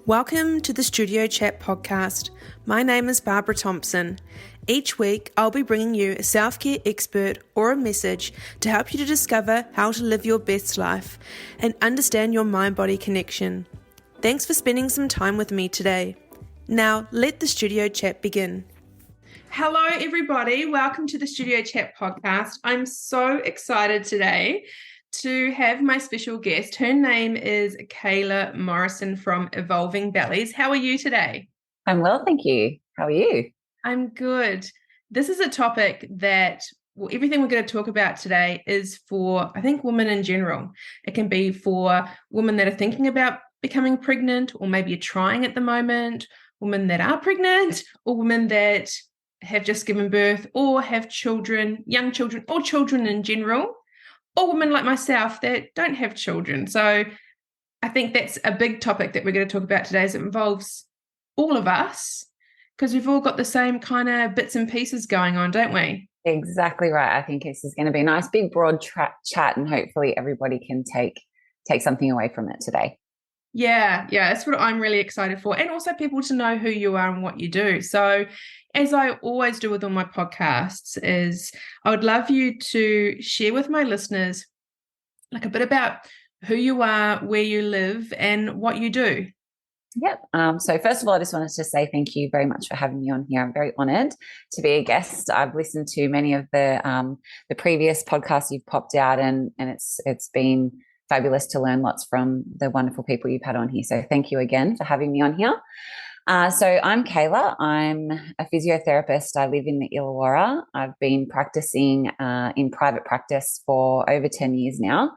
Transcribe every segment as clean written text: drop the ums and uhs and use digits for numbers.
Welcome to the Studio Chat podcast. My name is Barbara Thompson. Each week, I'll be bringing you a self-care expert or a message to help you to discover how to live your best life and understand your mind-body connection. Thanks for spending some time with me today. Now, let the Studio Chat begin. Hello, everybody. Welcome to the Studio Chat podcast. I'm so excited today to have my special guest. Her name is Kayla Morosin from Evolving Bellies. How are you today? I'm well, thank you. How are you? I'm good. This is a topic that, everything we're going to talk about today is for, I think, women in general. It can be for women that are thinking about becoming pregnant, or maybe you're trying at the moment, women that are pregnant, or women that have just given birth, or have children, young children, or children in general, or women like myself that don't have children. So I think that's a big topic that we're going to talk about today, as it involves all of us, because we've all got the same kind of bits and pieces going on, don't we? Exactly right. I think this is going to be a nice big broad chat, and hopefully everybody can take something away from it today. Yeah, that's what I'm really excited for. And also people to know who you are and what you do. So as I always do with all my podcasts, is I would love you to share with my listeners like a bit about who you are, where you live, and what you do. Yep. So first of all, I just wanted to say thank you very much for having me on here. I'm very honoured to be a guest. I've listened to many of the previous podcasts you've popped out, and it's been fabulous to learn lots from the wonderful people you've had on here. So thank you again for having me on here. So I'm Kayla. I'm a physiotherapist. I live in the Illawarra. I've been practicing in private practice for over 10 years now.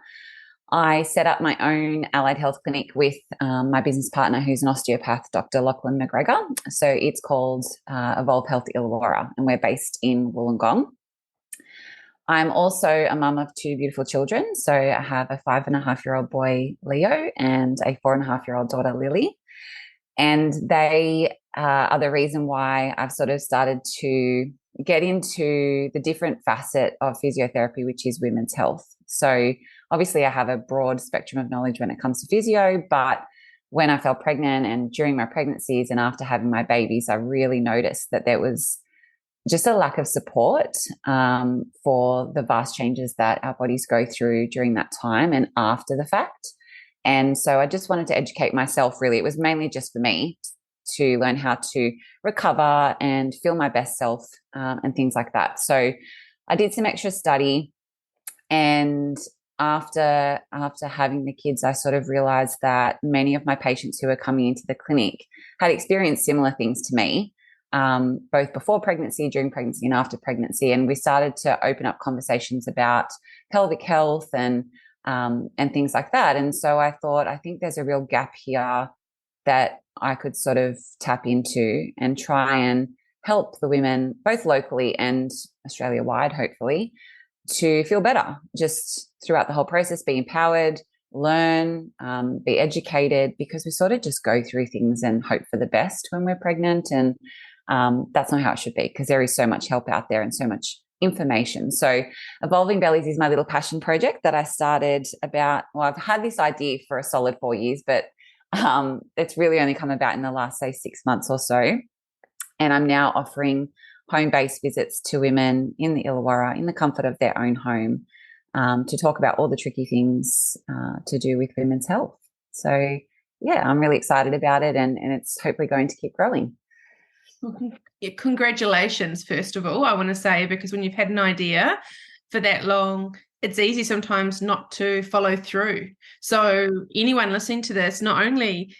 I set up my own allied health clinic with my business partner, who's an osteopath, Dr. Lachlan McGregor. So it's called Evolve Health Illawarra, and we're based in Wollongong. I'm also a mum of two beautiful children. So I have a 5.5-year-old boy, Leo, and a 4.5-year-old daughter, Lily. And they are the reason why I've sort of started to get into the different facet of physiotherapy, which is women's health. So obviously I have a broad spectrum of knowledge when it comes to physio, but when I fell pregnant and during my pregnancies and after having my babies, I really noticed that there was just a lack of support for the vast changes that our bodies go through during that time and after the fact. And so I just wanted to educate myself, really. It was mainly just for me to learn how to recover and feel my best self and things like that. So I did some extra study, and after having the kids, I sort of realized that many of my patients who were coming into the clinic had experienced similar things to me, both before pregnancy, during pregnancy, and after pregnancy. And we started to open up conversations about pelvic health and things like that. And so I thought, I think there's a real gap here that I could sort of tap into and try and help the women, both locally and Australia-wide, hopefully, to feel better just throughout the whole process, be empowered, learn, be educated, because we sort of just go through things and hope for the best when we're pregnant. And that's not how it should be, because there is so much help out there and so much information. So Evolving Bellies is my little passion project that I started I've had this idea for a solid 4 years, but it's really only come about in the last, say, 6 months or so. And I'm now offering home-based visits to women in the Illawarra in the comfort of their own home to talk about all the tricky things to do with women's health. So, yeah, I'm really excited about it, and it's hopefully going to keep growing. Yeah, congratulations, first of all, I want to say, because when you've had an idea for that long, it's easy sometimes not to follow through. So anyone listening to this, not only,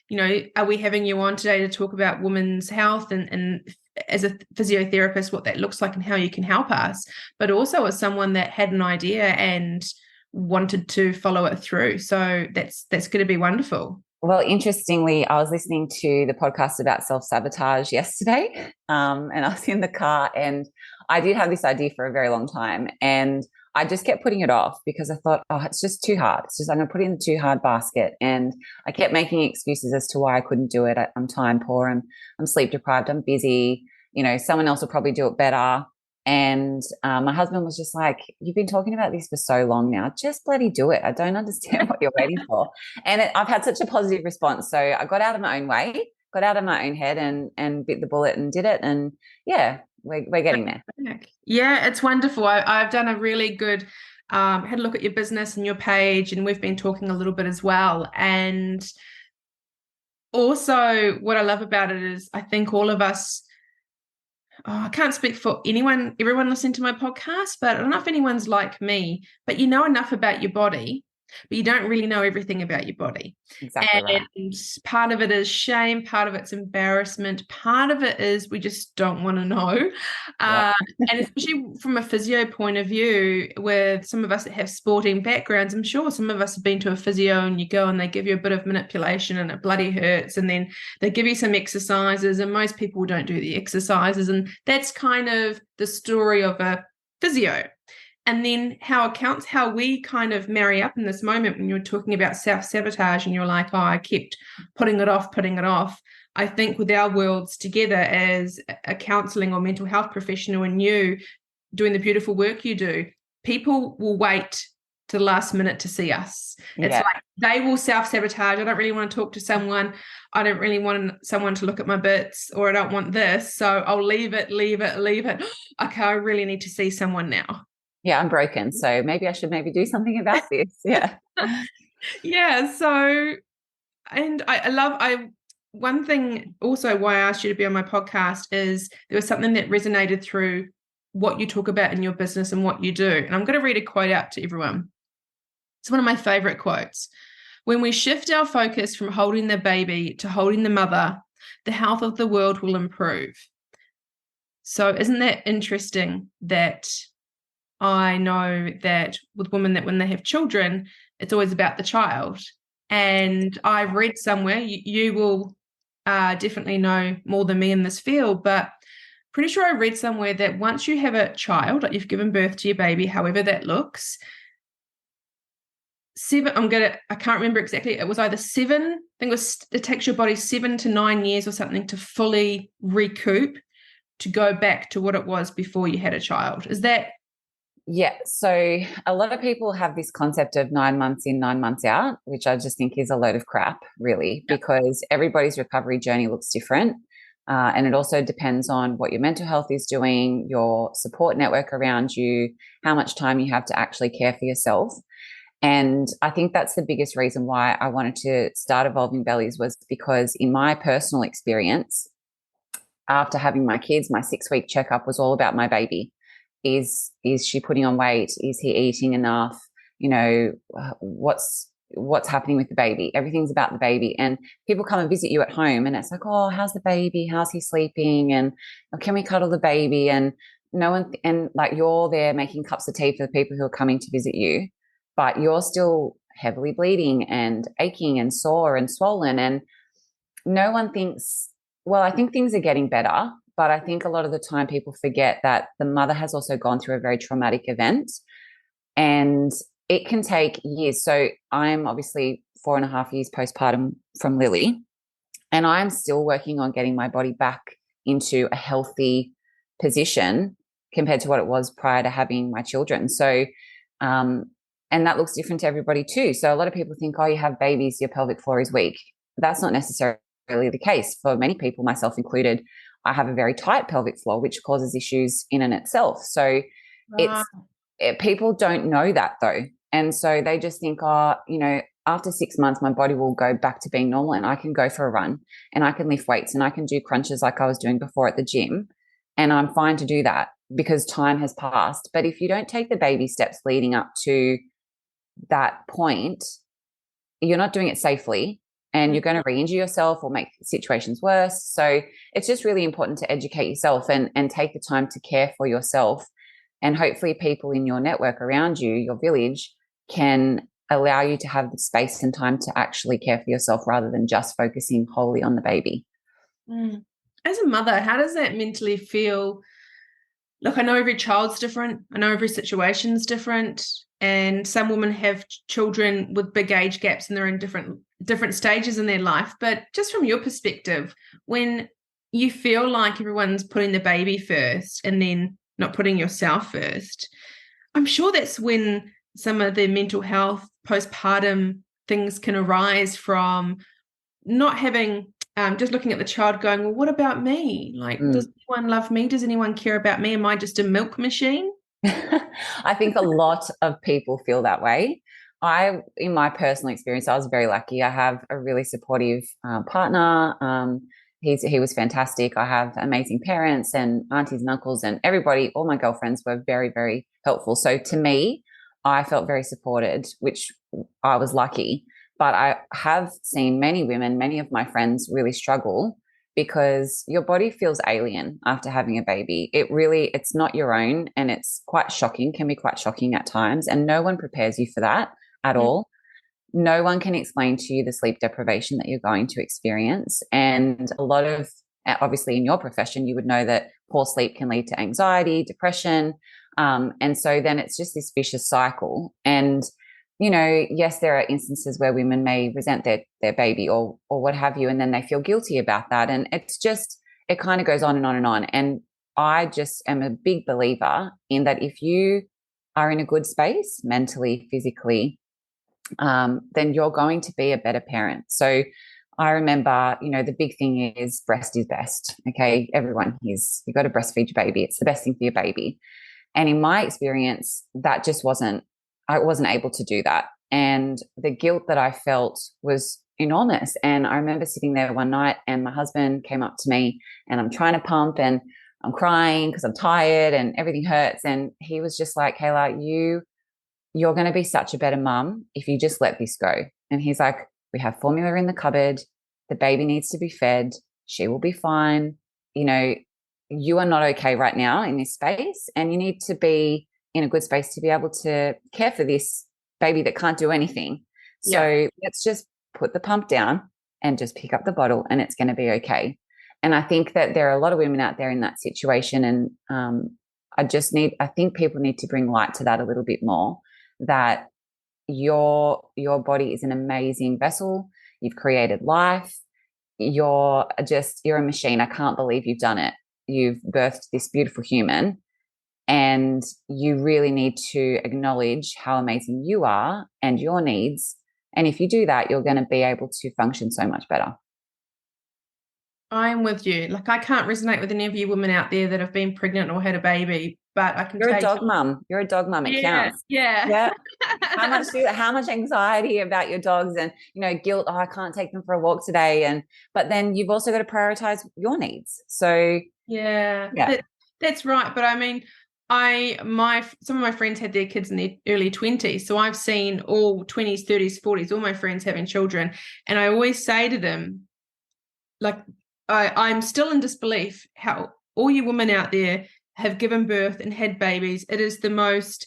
are we having you on today to talk about women's health and as a physiotherapist, what that looks like and how you can help us, but also as someone that had an idea and wanted to follow it through. So that's going to be wonderful. Well, interestingly, I was listening to the podcast about self-sabotage yesterday, and I was in the car, and I did have this idea for a very long time, and I just kept putting it off because I thought, it's just too hard. I'm going to put it in the too hard basket. And I kept making excuses as to why I couldn't do it. I'm time poor, I'm sleep deprived, I'm busy, someone else will probably do it better. And my husband was just like, you've been talking about this for so long now. Just bloody do it. I don't understand what you're waiting for. And I've had such a positive response. So I got out of my own way, got out of my own head and bit the bullet and did it. And yeah, we're getting there. Yeah, it's wonderful. I've done a really good, had a look at your business and your page, and we've been talking a little bit as well. And also what I love about it is I think all of us, I can't speak for everyone listening to my podcast, but I don't know if anyone's like me, but you know enough about your body, but you don't really know everything about your body. Exactly right. And part of it is shame, part of it's embarrassment, part of it is we just don't want to know. Yep. And especially from a physio point of view, with some of us that have sporting backgrounds, I'm sure some of us have been to a physio and you go and they give you a bit of manipulation and it bloody hurts, and then they give you some exercises, and most people don't do the exercises, and that's kind of the story of a physio. And then how we kind of marry up in this moment when you're talking about self-sabotage and you're like, oh, I kept putting it off. I think with our worlds together as a counselling or mental health professional and you doing the beautiful work you do, people will wait to the last minute to see us. It's like they will self-sabotage. I don't really want to talk to someone. I don't really want someone to look at my bits, or I don't want this. So I'll leave it. Okay, I really need to see someone now. Yeah, I'm broken. So maybe I should do something about this. Yeah. Yeah. So, and one thing also why I asked you to be on my podcast is there was something that resonated through what you talk about in your business and what you do. And I'm going to read a quote out to everyone. It's one of my favorite quotes. When we shift our focus from holding the baby to holding the mother, the health of the world will improve. So isn't that interesting that I know that with women that when they have children, it's always about the child. And I read somewhere, you will definitely know more than me in this field, but pretty sure I read somewhere that once you have a child, like you've given birth to your baby, however that looks, I can't remember exactly. It was either 7, I think it takes your body 7 to 9 years or something to fully recoup, to go back to what it was before you had a child. Is that? Yeah. So a lot of people have this concept of 9 months in, 9 months out, which I just think is a load of crap, really, because everybody's recovery journey looks different. And it also depends on what your mental health is doing, your support network around you, how much time you have to actually care for yourself. And I think that's the biggest reason why I wanted to start Evolving Bellies, was because in my personal experience, after having my kids, my 6-week checkup was all about my baby. Is she putting on weight? Is he eating enough? You know, what's happening with the baby? Everything's about the baby. And people come and visit you at home and it's like, oh, how's the baby? How's he sleeping? And can we cuddle the baby? And no one, and like you're there making cups of tea for the people who are coming to visit you, but you're still heavily bleeding and aching and sore and swollen. And no one thinks, well, I think things are getting better. But I think a lot of the time people forget that the mother has also gone through a very traumatic event and it can take years. So I'm obviously 4.5 years postpartum from Lily, and I'm still working on getting my body back into a healthy position compared to what it was prior to having my children. So, and that looks different to everybody too. So a lot of people think, oh, you have babies, your pelvic floor is weak. That's not necessarily the case. For many people, myself included, I have a very tight pelvic floor, which causes issues in and itself. So people don't know that though. And so they just think, oh, you know, after 6 months, my body will go back to being normal and I can go for a run and I can lift weights and I can do crunches like I was doing before at the gym. And I'm fine to do that because time has passed. But if you don't take the baby steps leading up to that point, you're not doing it safely. And you're going to re-injure yourself or make situations worse. So it's just really important to educate yourself and take the time to care for yourself. And hopefully people in your network around you, your village, can allow you to have the space and time to actually care for yourself rather than just focusing wholly on the baby. As a mother, how does that mentally feel? Look, I know every child's different. I know every situation's different. And some women have children with big age gaps and they're in different stages in their life. But just from your perspective, when you feel like everyone's putting the baby first and then not putting yourself first. I'm sure that's when some of the mental health postpartum things can arise from not having just looking at the child going, well, what about me? Like, does anyone love me? Does anyone care about me? Am I just a milk machine? I think a lot of people feel that way. In my personal experience, I was very lucky. I have a really supportive partner. He was fantastic. I have amazing parents and aunties and uncles and everybody. All my girlfriends were very, very helpful. So to me, I felt very supported, which I was lucky. But I have seen many women, many of my friends really struggle because your body feels alien after having a baby. It's not your own, and it's quite shocking, can be quite shocking at times. And no one prepares you for that at all. No one can explain to you the sleep deprivation that you're going to experience. And a lot of, obviously in your profession, you would know that poor sleep can lead to anxiety, depression. And so then it's just this vicious cycle. And yes, there are instances where women may resent their baby or what have you, and then they feel guilty about that. And it kind of goes on and on and on. And I just am a big believer in that if you are in a good space, mentally, physically, then you're going to be a better parent. So I remember, the big thing is breast is best. Okay. Everyone hears you've got to breastfeed your baby. It's the best thing for your baby. And in my experience, that just I wasn't able to do that. And the guilt that I felt was enormous. And I remember sitting there one night and my husband came up to me and I'm trying to pump and I'm crying because I'm tired and everything hurts. And he was just like, Kayla, you're going to be such a better mum if you just let this go. And he's like, we have formula in the cupboard. The baby needs to be fed. She will be fine. You are not okay right now in this space, and you need to be in a good space to be able to care for this baby that can't do anything. So let's just put the pump down and just pick up the bottle and it's going to be okay. And I think that there are a lot of women out there in that situation. And I think people need to bring light to that a little bit more, that your body is an amazing vessel. You've created life. You're a machine. I can't believe you've done it. You've birthed this beautiful human, and you really need to acknowledge how amazing you are and your needs. And if you do that, you're going to be able to function so much better. I'm with you. Like, I can't resonate with any of you women out there that have been pregnant or had a baby, but I can You're a dog mum. You're a dog mum. It counts. Yeah. How much anxiety about your dogs and, guilt. Oh, I can't take them for a walk today. But then you've also got to prioritize your needs. So yeah. That's right. But I mean, some of my friends had their kids in their early 20s. So I've seen all 20s, 30s, 40s, all my friends having children. And I always say to them, like, I'm still in disbelief how all you women out there have given birth and had babies. It is the most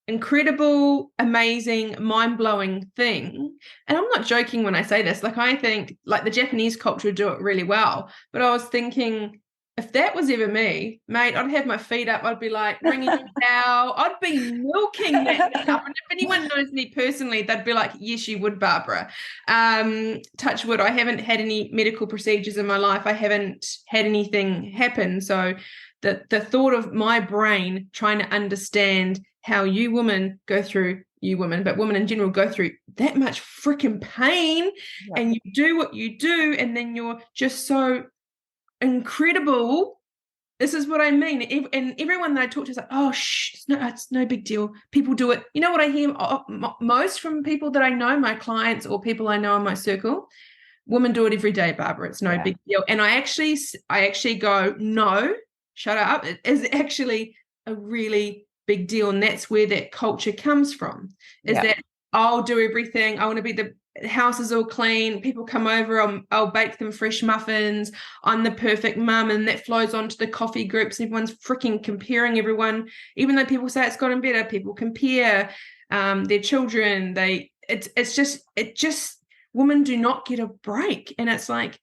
incredible, amazing, mind-blowing thing. And I'm not joking when I say this. Like, I think like the Japanese culture do it really well. But I was thinking, if that was ever me, mate, I'd have my feet up. I'd be like ringing a cow. I'd be milking that cow. And if anyone knows me personally, they'd be like, yes, you would, Barbara. Touch wood, I haven't had any medical procedures in my life. I haven't had anything happen. So the thought of my brain trying to understand how you women, but women in general go through that much freaking pain, and you do what you do, and then you're just so incredible. This is what I mean. And everyone that I talk to is like, oh, it's no big deal. People do it. You know what I hear most from people that I know, my clients or people I know in my circle? Women do it every day, Barbara. It's no big deal. And I actually go, no, shut up. It is actually a really big deal. And that's where that culture comes from, is that I'll do everything. I want to be the house is all clean. People come over. I'll bake them fresh muffins. I'm the perfect mum, and that flows onto the coffee groups. Everyone's freaking comparing everyone. Even though people say it's gotten better, people compare their children. It's just women do not get a break, and it's like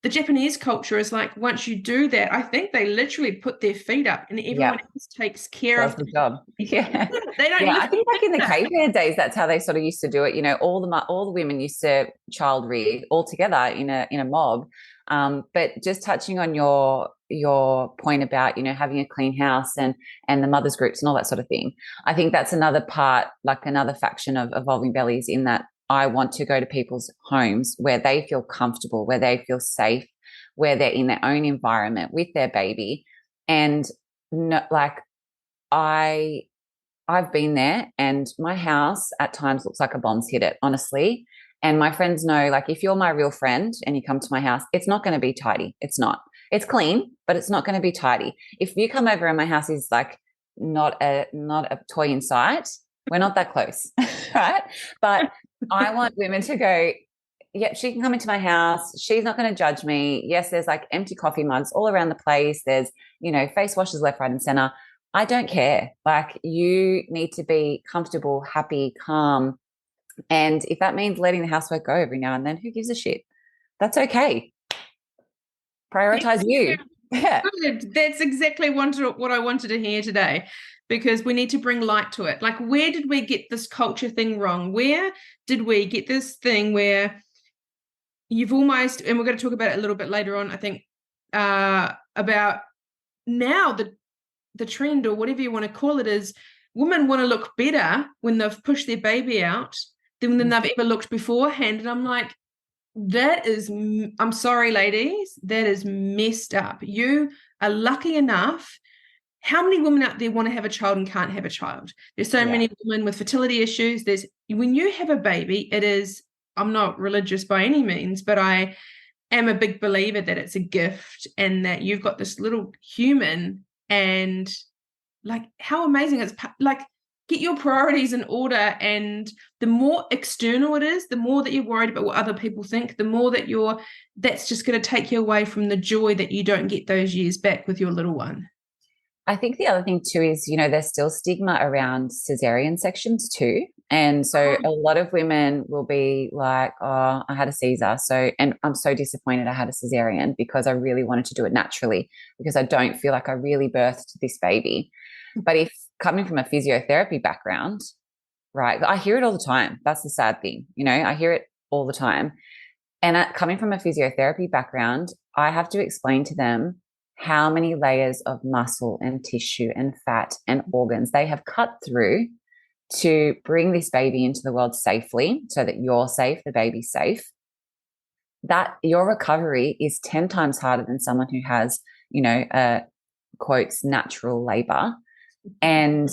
the Japanese culture is like, once you do that, I think they literally put their feet up and everyone else takes care of the job. Yeah. They don't. I think back in the caveman days, that's how they sort of used to do it. All the women used to child rear all together in a mob. But just touching on your your point about, having a clean house and the mothers groups and all that sort of thing. I think that's another part, like another faction of Evolving Bellies, in that I want to go to people's homes where they feel comfortable, where they feel safe, where they're in their own environment with their baby. And I've been there, and my house at times looks like a bomb's hit it, honestly. And my friends know, like, if you're my real friend and you come to my house, it's not going to be tidy. It's not. It's clean, but it's not going to be tidy. If you come over and my house is like not a toy in sight, we're not that close, right? But I want women to go, yep, she can come into my house. She's not going to judge me. Yes, there's like empty coffee mugs all around the place. There's, face washes left, right, and center. I don't care. Like, you need to be comfortable, happy, calm. And if that means letting the housework go every now and then, who gives a shit? That's okay. Prioritize you. Yeah. Good. That's exactly what I wanted to hear today, because we need to bring light to it. Like, where did we get this culture thing wrong? Where did we get this thing where you've almost, and we're going to talk about it a little bit later on, I think, about now the trend, or whatever you want to call it, is women want to look better when they've pushed their baby out than they've ever looked beforehand. And I'm like, I'm sorry, ladies, that is messed up. You are lucky enough. How many women out there want to have a child and can't have a child? There's so many women with fertility issues. When you have a baby, I'm not religious by any means, but I am a big believer that it's a gift, and that you've got this little human, and like, how amazing. It's like, get your priorities in order, and the more external it is, the more that you're worried about what other people think, the more that that's just going to take you away from the joy that you don't get those years back with your little one. I think the other thing too is, there's still stigma around cesarean sections too. And so a lot of women will be like, oh, I had a Caesar. And I'm so disappointed I had a cesarean, because I really wanted to do it naturally, because I don't feel like I really birthed this baby. But if coming from a physiotherapy background, right, I hear it all the time. That's the sad thing. I hear it all the time. And coming from a physiotherapy background, I have to explain to them how many layers of muscle and tissue and fat and organs they have cut through to bring this baby into the world safely, so that you're safe, the baby's safe. That your recovery is 10 times harder than someone who has, quotes, natural labor. And,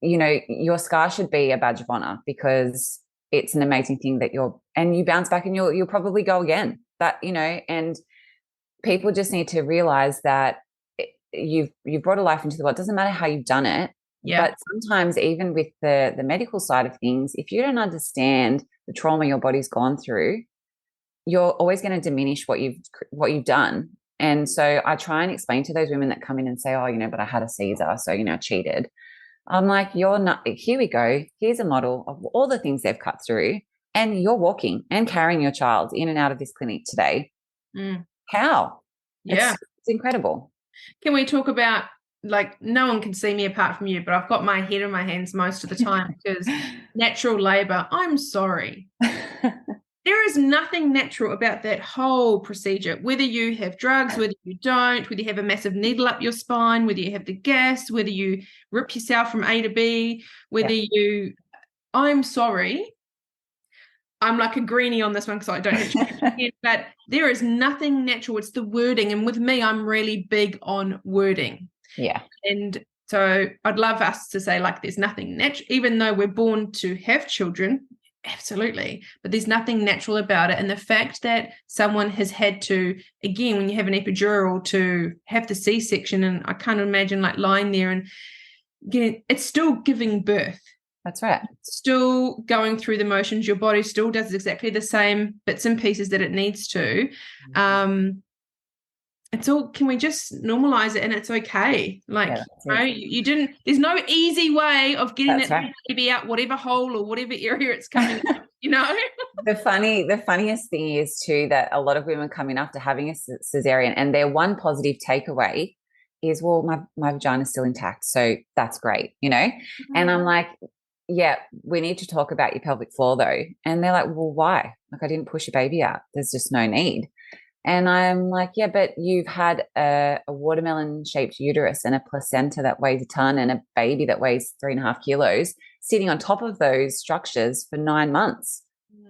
your scar should be a badge of honor, because it's an amazing thing that you bounce back and you'll probably go again. And people just need to realize that you've brought a life into the world. It doesn't matter how you've done it. Yeah. But sometimes, even with the medical side of things, if you don't understand the trauma your body's gone through, you're always going to diminish what you've done. And so I try and explain to those women that come in and say, oh, but I had a Caesar, so, I cheated. I'm like, you're not, here we go. Here's a model of all the things they've cut through, and you're walking and carrying your child in and out of this clinic today. How? Yeah. It's incredible. Can we talk about, like, no one can see me apart from you, but I've got my head in my hands most of the time, because natural labor, I'm sorry. There is nothing natural about that whole procedure, whether you have drugs, whether you don't, whether you have a massive needle up your spine, whether you have the gas, whether you rip yourself from A to B, I'm sorry. I'm like a greenie on this one, because I don't have children, but there is nothing natural. It's the wording. And with me, I'm really big on wording. Yeah. And so I'd love us to say, like, there's nothing natural, even though we're born to have children. Absolutely. But there's nothing natural about it. And the fact that someone has had to, again, when you have an epidural, to have the C-section, and I can't imagine, like, lying there and it's still giving birth. That's right. It's still going through the motions. Your body still does exactly the same bits and pieces that it needs to. It's all, can we just normalize it, and it's okay? Like, you didn't, there's no easy way of getting that baby out, whatever hole or whatever area it's coming out, The funniest thing is too, that a lot of women come in after having a cesarean, and their one positive takeaway is, well, my vagina is still intact, so that's great, And I'm like, yeah, we need to talk about your pelvic floor though. And they're like, well, why? Like, I didn't push a baby out. There's just no need. And I'm like, yeah, but you've had a watermelon-shaped uterus and a placenta that weighs a ton and a baby that weighs 3.5 kilos sitting on top of those structures for 9 months.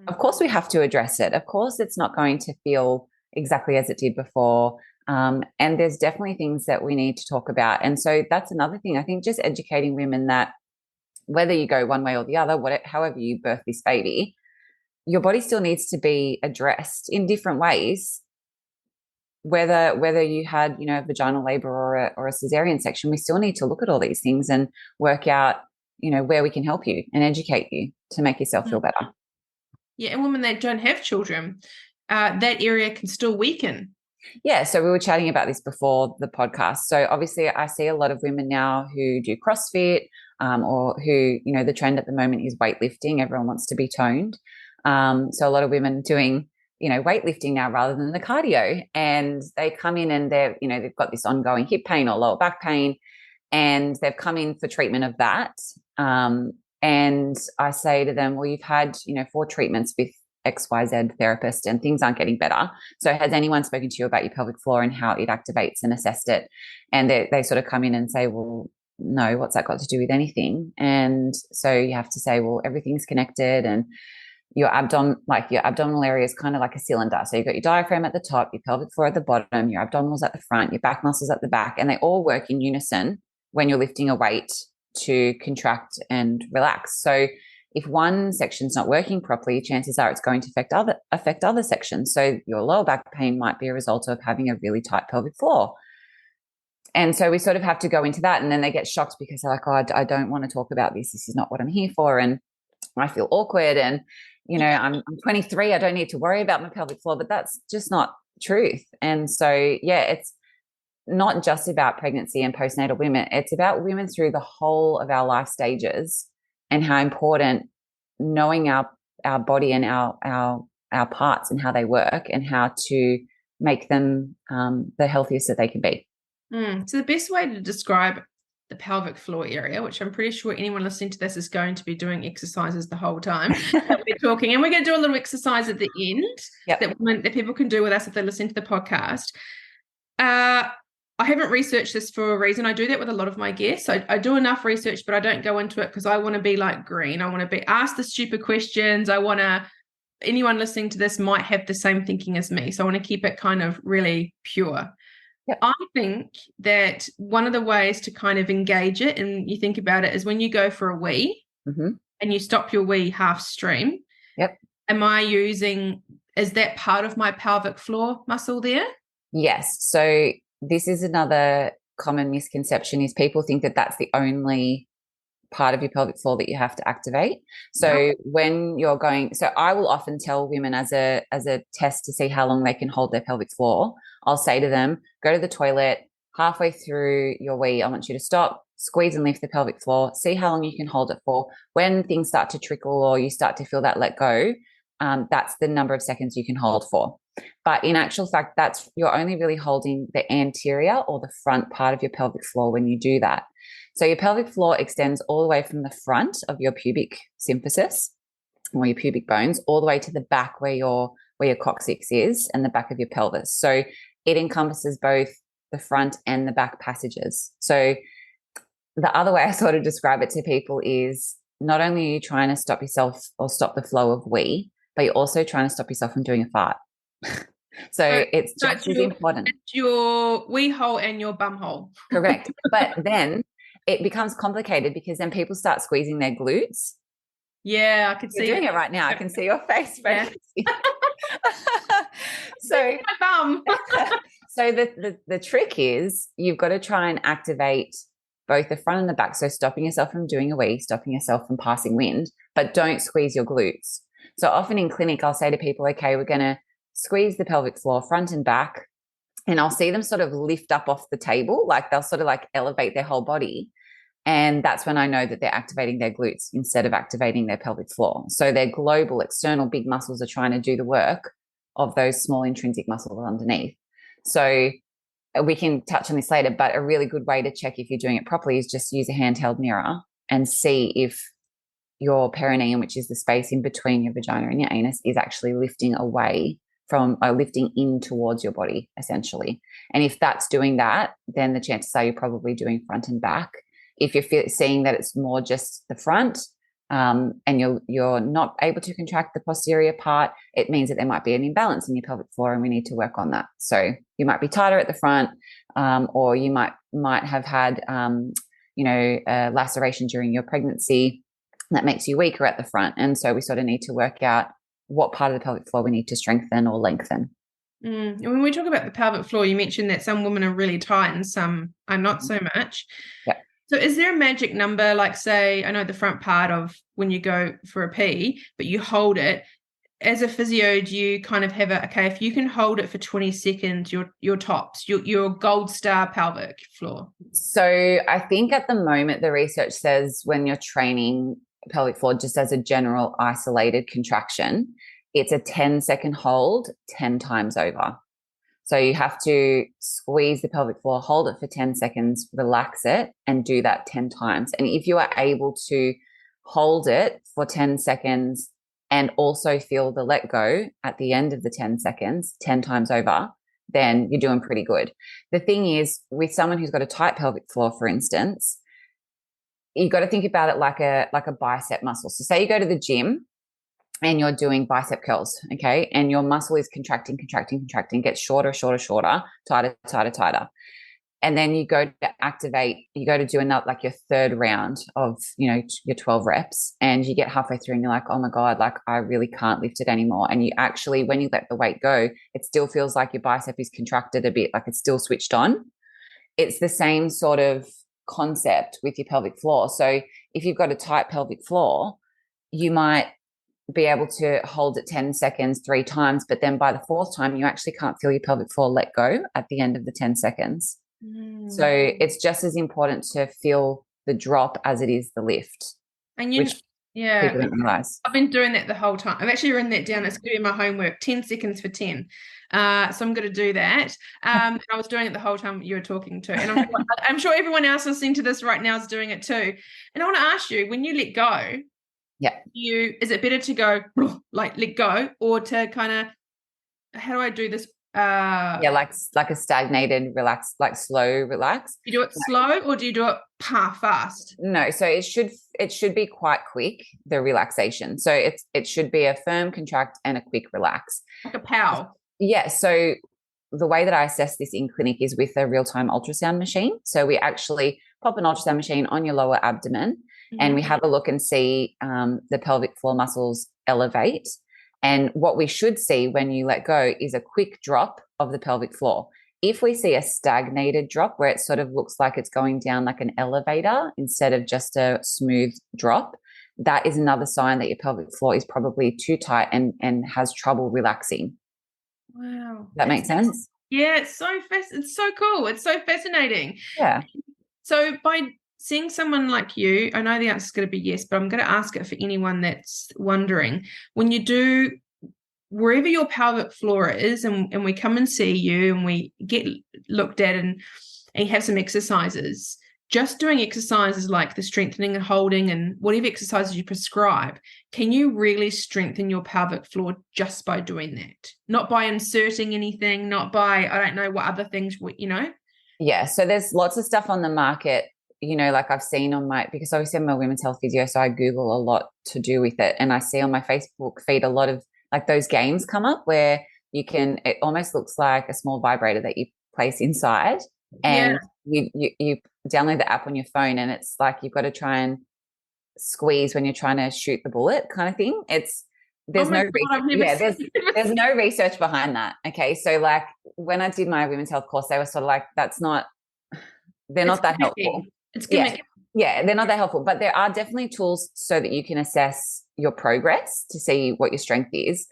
Of course, we have to address it. Of course, it's not going to feel exactly as it did before. And there's definitely things that we need to talk about. And so that's another thing. I think just educating women that whether you go one way or the other, whatever, however you birth this baby, your body still needs to be addressed in different ways. Whether you had, a vaginal labor or a cesarean section, we still need to look at all these things and work out, where we can help you and educate you to make yourself feel better. Yeah, and women that don't have children, that area can still weaken. Yeah, so we were chatting about this before the podcast. So obviously I see a lot of women now who do CrossFit or who, the trend at the moment is weightlifting. Everyone wants to be toned. So a lot of women doing, weightlifting now rather than the cardio. And they come in and they've got this ongoing hip pain or lower back pain, and they've come in for treatment of that. And I say to them, well, you've had, 4 treatments with XYZ therapist and things aren't getting better. So has anyone spoken to you about your pelvic floor and how it activates and assessed it? And they sort of come in and say, well, no, what's that got to do with anything? And so you have to say, well, everything's connected, and your abdominal area is kind of like a cylinder. So you've got your diaphragm at the top, your pelvic floor at the bottom, your abdominals at the front, your back muscles at the back, and they all work in unison when you're lifting a weight to contract and relax. So if one section's not working properly, chances are it's going to affect other sections. So your lower back pain might be a result of having a really tight pelvic floor. And so we sort of have to go into that, and then they get shocked because they're like, oh, I don't want to talk about this. This is not what I'm here for. And I feel awkward. And, I'm 23. I don't need to worry about my pelvic floor, but that's just not truth. And so, yeah, it's not just about pregnancy and postnatal women. It's about women through the whole of our life stages, and how important knowing our body and our parts and how they work and how to make them the healthiest that they can be. So the best way to describe the pelvic floor area, which I'm pretty sure anyone listening to this is going to be doing exercises the whole time that we're talking, and we're going to do a little exercise at the end that people can do with us if they're listening to the podcast. I haven't researched this for a reason. I do that with a lot of my guests. I do enough research, but I don't go into it because I want to be like green. I want to be asked the stupid questions. Anyone listening to this might have the same thinking as me. So I want to keep it kind of really pure. Yep. I think that one of the ways to kind of engage it, and you think about it, is when you go for a wee and you stop your wee half stream. Yep. Is that part of my pelvic floor muscle there? Yes. So this is another common misconception, is people think that that's the only part of your pelvic floor that you have to activate. So when you're so I will often tell women as a test to see how long they can hold their pelvic floor, I'll say to them, go to the toilet, halfway through your wee, I want you to stop, squeeze and lift the pelvic floor, see how long you can hold it for. When things start to trickle or you start to feel that let go, that's the number of seconds you can hold for. But in actual fact, you're only really holding the anterior or the front part of your pelvic floor when you do that. So your pelvic floor extends all the way from the front of your pubic symphysis or your pubic bones all the way to the back where your coccyx is and the back of your pelvis. So it encompasses both the front and the back passages. So the other way I sort of describe it to people is not only are you trying to stop yourself or stop the flow of wee, but you're also trying to stop yourself from doing a fart. So it's just as important. It's your wee hole and your bum hole. Correct. But then it becomes complicated because then people start squeezing their glutes. Yeah, I can see You're doing it right now. I can see your face. Yeah. So my bum. So the trick is you've got to try and activate both the front and the back. So stopping yourself from doing a wee, stopping yourself from passing wind, but don't squeeze your glutes. So often in clinic, I'll say to people, okay, we're going to squeeze the pelvic floor front and back. And I'll see them sort of lift up off the table, like they'll sort of like elevate their whole body. And that's when I know that they're activating their glutes instead of activating their pelvic floor. So their global external big muscles are trying to do the work of those small intrinsic muscles underneath. So we can touch on this later, but a really good way to check if you're doing it properly is just use a handheld mirror and see if your perineum, which is the space in between your vagina and your anus, is actually lifting away from lifting in towards your body, essentially. And if that's doing that, then the chances are you're probably doing front and back. If you're seeing that it's more just the front, and you're not able to contract the posterior part, it means that there might be an imbalance in your pelvic floor, and we need to work on that. So you might be tighter at the front, or you might have had a laceration during your pregnancy that makes you weaker at the front. And so we sort of need to work out what part of the pelvic floor we need to strengthen or lengthen. And when we talk about the pelvic floor, you mentioned that some women are really tight and some are not so much. Yeah. So is there a magic number, like say, I know the front part of when you go for a pee, but you hold it. As a physio, do you kind of have okay, if you can hold it for 20 seconds, your tops, your gold star pelvic floor? So I think at the moment, the research says when you're training pelvic floor, just as a general isolated contraction, it's a 10-second hold 10 times over. So you have to squeeze the pelvic floor, hold it for 10 seconds, relax it, and do that 10 times. And if you are able to hold it for 10 seconds and also feel the let go at the end of the 10 seconds, 10 times over, then you're doing pretty good. The thing is, with someone who's got a tight pelvic floor, for instance, you've got to think about it like a bicep muscle. So say you go to the gym and you're doing bicep curls, okay? And your muscle is contracting, gets shorter, tighter. And then you go to activate, you go to do another, like your third round of, your 12 reps, and you get halfway through and you're like, oh my God, like I really can't lift it anymore. And you actually, when you let the weight go, it still feels like your bicep is contracted a bit, like it's still switched on. It's the same sort of concept with your pelvic floor. So if you've got a tight pelvic floor, you might be able to hold it 10 seconds 3 times, but then by the 4th time, you actually can't feel your pelvic floor let go at the end of the 10 seconds. So it's just as important to feel the drop as it is the lift, and which people don't realize. I've been doing that the whole time. I've actually written that down. It's going to be my homework, 10 seconds for 10. So I'm going to do that. I was doing it the whole time you were talking to. And I'm sure everyone else listening to this right now is doing it too. And I want to ask you, when you let go, is it better to go, like let go, or to kind of, how do I do this? Like a stagnated relax, like slow relax. You do it slow, or do you do it fast? No, so it should be quite quick, the relaxation. So it should be a firm contract and a quick relax, like a pow. Yeah. So the way that I assess this in clinic is with a real-time ultrasound machine. So we actually pop an ultrasound machine on your lower abdomen, and we have a look and see the pelvic floor muscles elevate. And what we should see when you let go is a quick drop of the pelvic floor. If we see a stagnated drop where it sort of looks like it's going down like an elevator instead of just a smooth drop, that is another sign that your pelvic floor is probably too tight and has trouble relaxing. Wow. That makes sense? Yeah, it's so cool. It's so fascinating. Yeah. So by seeing someone like you, I know the answer is going to be yes, but I'm going to ask it for anyone that's wondering. When you do, wherever your pelvic floor is, and we come and see you and we get looked at and you have some exercises, just doing exercises like the strengthening and holding and whatever exercises you prescribe, can you really strengthen your pelvic floor just by doing that? Not by inserting anything, not by, I don't know what other things, Yeah, so there's lots of stuff on the market, like I've seen because obviously I'm a women's health physio, so I Google a lot to do with it. And I see on my Facebook feed a lot of like those games come up where it almost looks like a small vibrator that you place inside, and you download the app on your phone, and it's like you've got to try and squeeze when you're trying to shoot the bullet kind of thing. There's no research behind that. Okay. So like when I did my women's health course, they were sort of like, they're not that helpful. It's gimmicky. Yeah, they're not that helpful, but there are definitely tools so that you can assess your progress to see what your strength is,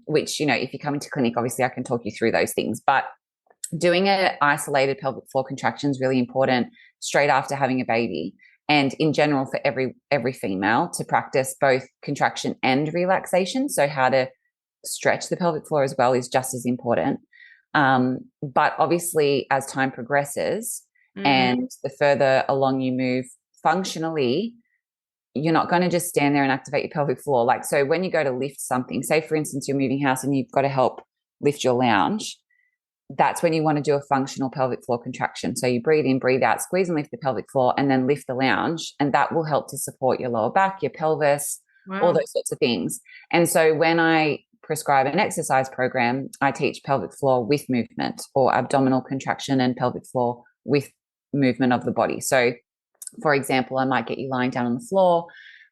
which, if you come into clinic, obviously I can talk you through those things, but doing an isolated pelvic floor contraction is really important straight after having a baby. And in general, for every female to practice both contraction and relaxation. So how to stretch the pelvic floor as well is just as important. But obviously, as time progresses and the further along you move functionally, you're not going to just stand there and activate your pelvic floor. Like, so when you go to lift something, say for instance, you're moving house and you've got to help lift your lounge, that's when you want to do a functional pelvic floor contraction. So you breathe in, breathe out, squeeze and lift the pelvic floor, and then lift the lounge. And that will help to support your lower back, your pelvis, all Wow. those sorts of things. And so when I prescribe an exercise program, I teach pelvic floor with movement, or abdominal contraction and pelvic floor with movement of the body. So for example, I might get you lying down on the floor.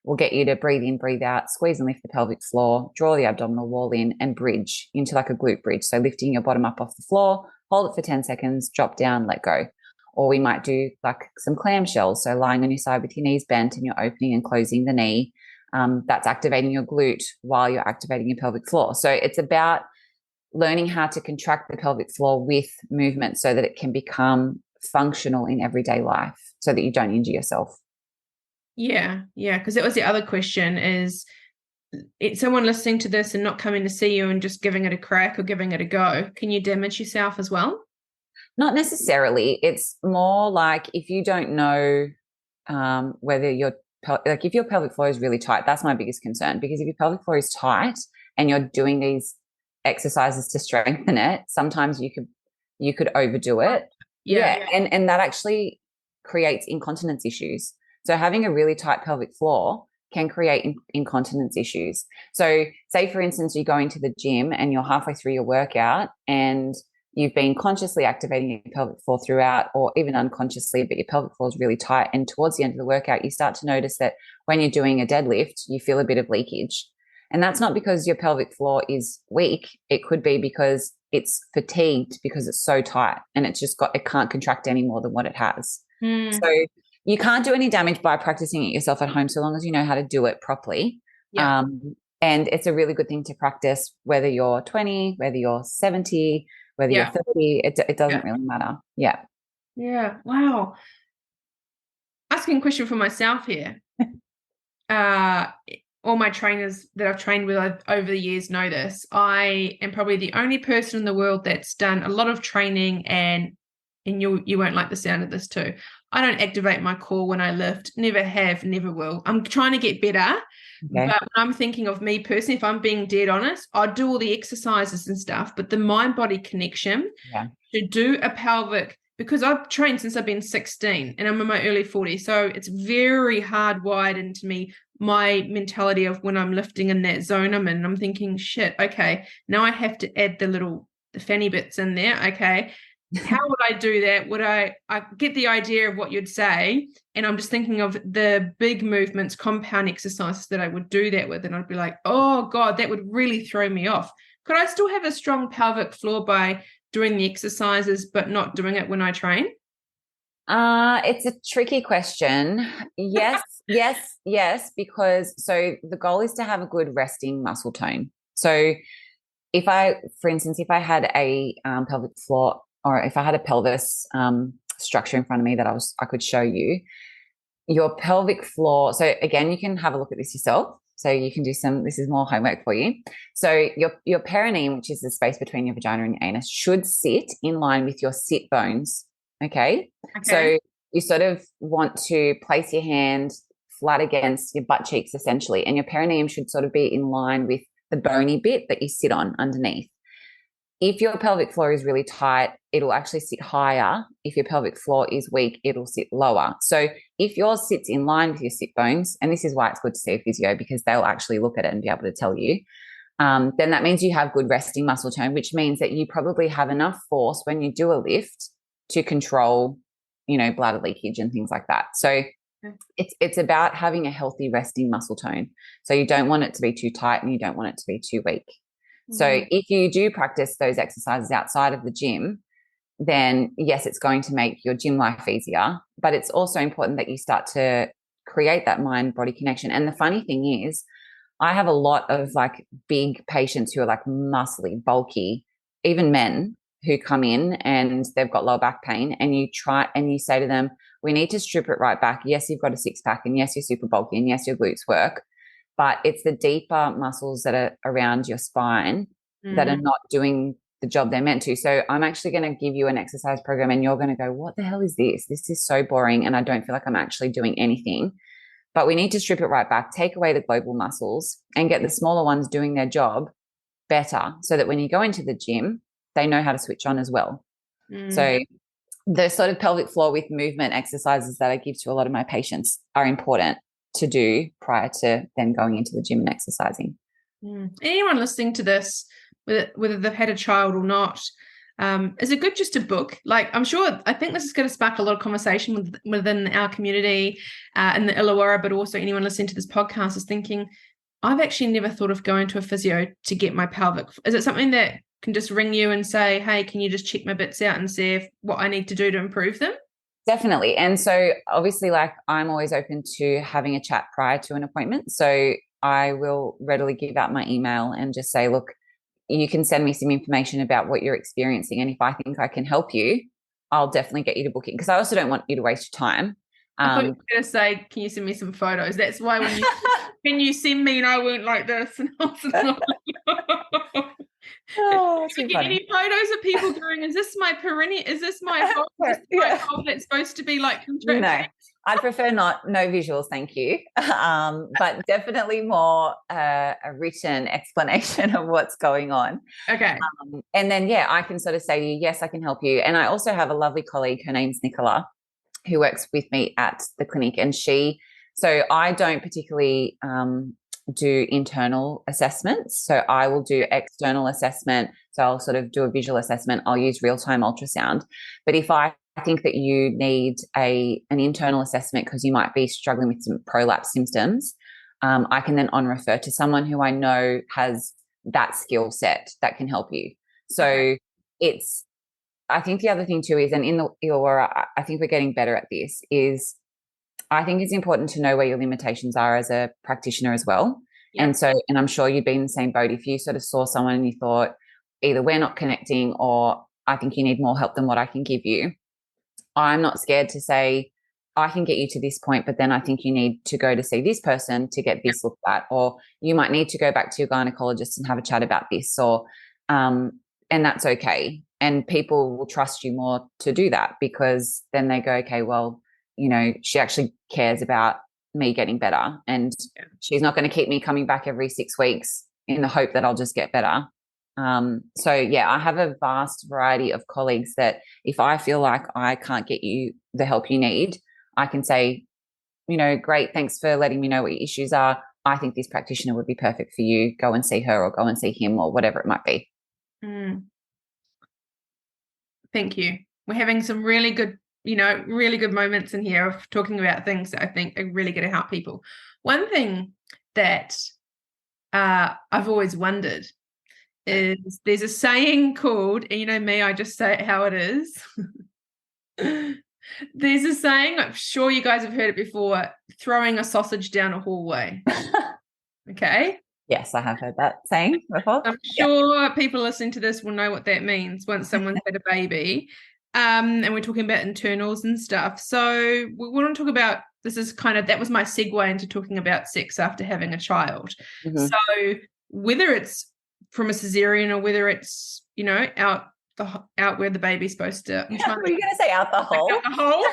We'll get you to breathe in, breathe out, squeeze and lift the pelvic floor, draw the abdominal wall in, and bridge into like a glute bridge. So lifting your bottom up off the floor, hold it for 10 seconds, drop down, let go. Or we might do like some clamshells. So lying on your side with your knees bent and you're opening and closing the knee. That's activating your glute while you're activating your pelvic floor. So it's about learning how to contract the pelvic floor with movement so that it can become functional in everyday life so that you don't injure yourself. Yeah, yeah, because that was the other question is it's someone listening to this and not coming to see you and just giving it a crack or giving it a go. Can you damage yourself as well? Not necessarily. It's more like if you don't know whether like if your pelvic floor is really tight, that's my biggest concern, because if your pelvic floor is tight and you're doing these exercises to strengthen it, sometimes you could overdo it. Yeah. And that actually creates incontinence issues. So having a really tight pelvic floor can create incontinence issues. So say, for instance, you go into the gym and you're halfway through your workout and you've been consciously activating your pelvic floor throughout, or even unconsciously, but your pelvic floor is really tight. And towards the end of the workout, you start to notice that when you're doing a deadlift, you feel a bit of leakage. And that's not because your pelvic floor is weak. It could be because it's fatigued because it's so tight and it can't contract any more than what it has. Mm. So you can't do any damage by practicing it yourself at home, so long as you know how to do it properly. Yeah. And it's a really good thing to practice, whether you're 20, whether you're 70, whether you're 30, it doesn't really matter. Yeah. Yeah. Wow. Asking a question for myself here. All my trainers that I've trained with over the years know this. I am probably the only person in the world that's done a lot of training, and you won't like the sound of this too. I don't activate my core when I lift. Never have, never will. I'm trying to get better. Okay. But when I'm thinking of me personally, if I'm being dead honest, I do all the exercises and stuff, but the mind-body connection to do a pelvic, because I've trained since I've been 16 and I'm in my early 40s. So it's very hardwired into me, my mentality of when I'm lifting in that zone I'm in. I'm thinking, shit, okay, now I have to add the fanny bits in there. Okay. How would I do that? Would I get the idea of what you'd say, and I'm just thinking of the big movements, compound exercises that I would do that with, and I'd be like, oh God, that would really throw me off. Could I still have a strong pelvic floor by doing the exercises but not doing it when I train? It's a tricky question. Yes, yes, because so the goal is to have a good resting muscle tone. So for instance, if I had a pelvic floor, or if I had a pelvis structure in front of me that I could show you, your pelvic floor. So again, you can have a look at this yourself. So you can do this is more homework for you. So your perineum, which is the space between your vagina and your anus, should sit in line with your sit bones. Okay. So you sort of want to place your hand flat against your butt cheeks, essentially, and your perineum should sort of be in line with the bony bit that you sit on underneath. If your pelvic floor is really tight, it'll actually sit higher. If your pelvic floor is weak, it'll sit lower. So if yours sits in line with your sit bones, and this is why it's good to see a physio, because they'll actually look at it and be able to tell you, then that means you have good resting muscle tone, which means that you probably have enough force when you do a lift to control, bladder leakage and things like that. So it's about having a healthy resting muscle tone. So you don't want it to be too tight and you don't want it to be too weak. So if you do practice those exercises outside of the gym, then yes, it's going to make your gym life easier, but it's also important that you start to create that mind-body connection. And the funny thing is, I have a lot of like big patients who are like muscly, bulky, even men who come in and they've got lower back pain, and you say to them, we need to strip it right back. Yes, you've got a six pack, and yes, you're super bulky, and yes, your glutes work. But it's the deeper muscles that are around your spine that are not doing the job they're meant to. So I'm actually going to give you an exercise program and you're going to go, what the hell is this? This is so boring and I don't feel like I'm actually doing anything. But we need to strip it right back, take away the global muscles and get the smaller ones doing their job better so that when you go into the gym, they know how to switch on as well. So the sort of pelvic floor with movement exercises that I give to a lot of my patients are important to do prior to then going into the gym and exercising. Anyone listening to this, whether they've had a child or not, is it good just to book? Like, I think this is going to spark a lot of conversation within our community in the Illawarra, but also anyone listening to this podcast is thinking, I've actually never thought of going to a physio to get my pelvic. Is it something that can just ring you and say, hey, can you just check my bits out and see what I need to do to improve them? Definitely. And so obviously, like, I'm always open to having a chat prior to an appointment. So I will readily give out my email and just say, look, you can send me some information about what you're experiencing. And if I think I can help you, I'll definitely get you to book it, because I also don't want you to waste your time. I thought you were going to say, can you send me some photos? That's why when you send me and I went like this. And I was like, oh, do you get any photos of people going, is this my perineum? Is this my hole? Is this my hole that's supposed to be like contracted? No, I'd prefer no visuals, thank you. But definitely more a written explanation of what's going on. Okay. And then, I can sort of say to you, yes, I can help you. And I also have a lovely colleague, her name's Nicola, who works with me at the clinic. And so I don't particularly do internal assessments. So I will do external assessment. So I'll sort of do a visual assessment. I'll use real-time ultrasound. But if I think that you need an internal assessment because you might be struggling with some prolapse symptoms, I can then refer to someone who I know has that skill set that can help you. So I think the other thing too is, and in the Illawarra, I think we're getting better at this, is I think it's important to know where your limitations are as a practitioner as well. Yeah. And I'm sure you'd be in the same boat. If you sort of saw someone and you thought either we're not connecting or I think you need more help than what I can give you, I'm not scared to say, I can get you to this point, but then I think you need to go to see this person to get this looked at, or you might need to go back to your gynecologist and have a chat about this, or, and that's okay. And people will trust you more to do that, because then they go, okay, well, she actually cares about me getting better, and she's not going to keep me coming back every 6 weeks in the hope that I'll just get better. I have a vast variety of colleagues that if I feel like I can't get you the help you need, I can say, great, thanks for letting me know what your issues are. I think this practitioner would be perfect for you. Go and see her, or go and see him, or whatever it might be. Thank you. We're having some really good moments in here of talking about things that I think are really going to help people. One thing that I've always wondered is, there's a saying called, and me, I just say it how it is. There's a saying, I'm sure you guys have heard it before, throwing a sausage down a hallway. Okay? Yes, I have heard that saying before. I'm sure people listening to this will know what that means once someone's had a baby. And we're talking about internals and stuff. So we want to talk about, that was my segue into talking about sex after having a child. Mm-hmm. So whether it's from a cesarean or whether it's, out where the baby's supposed to. Were you going to say out the hole? Out the hole?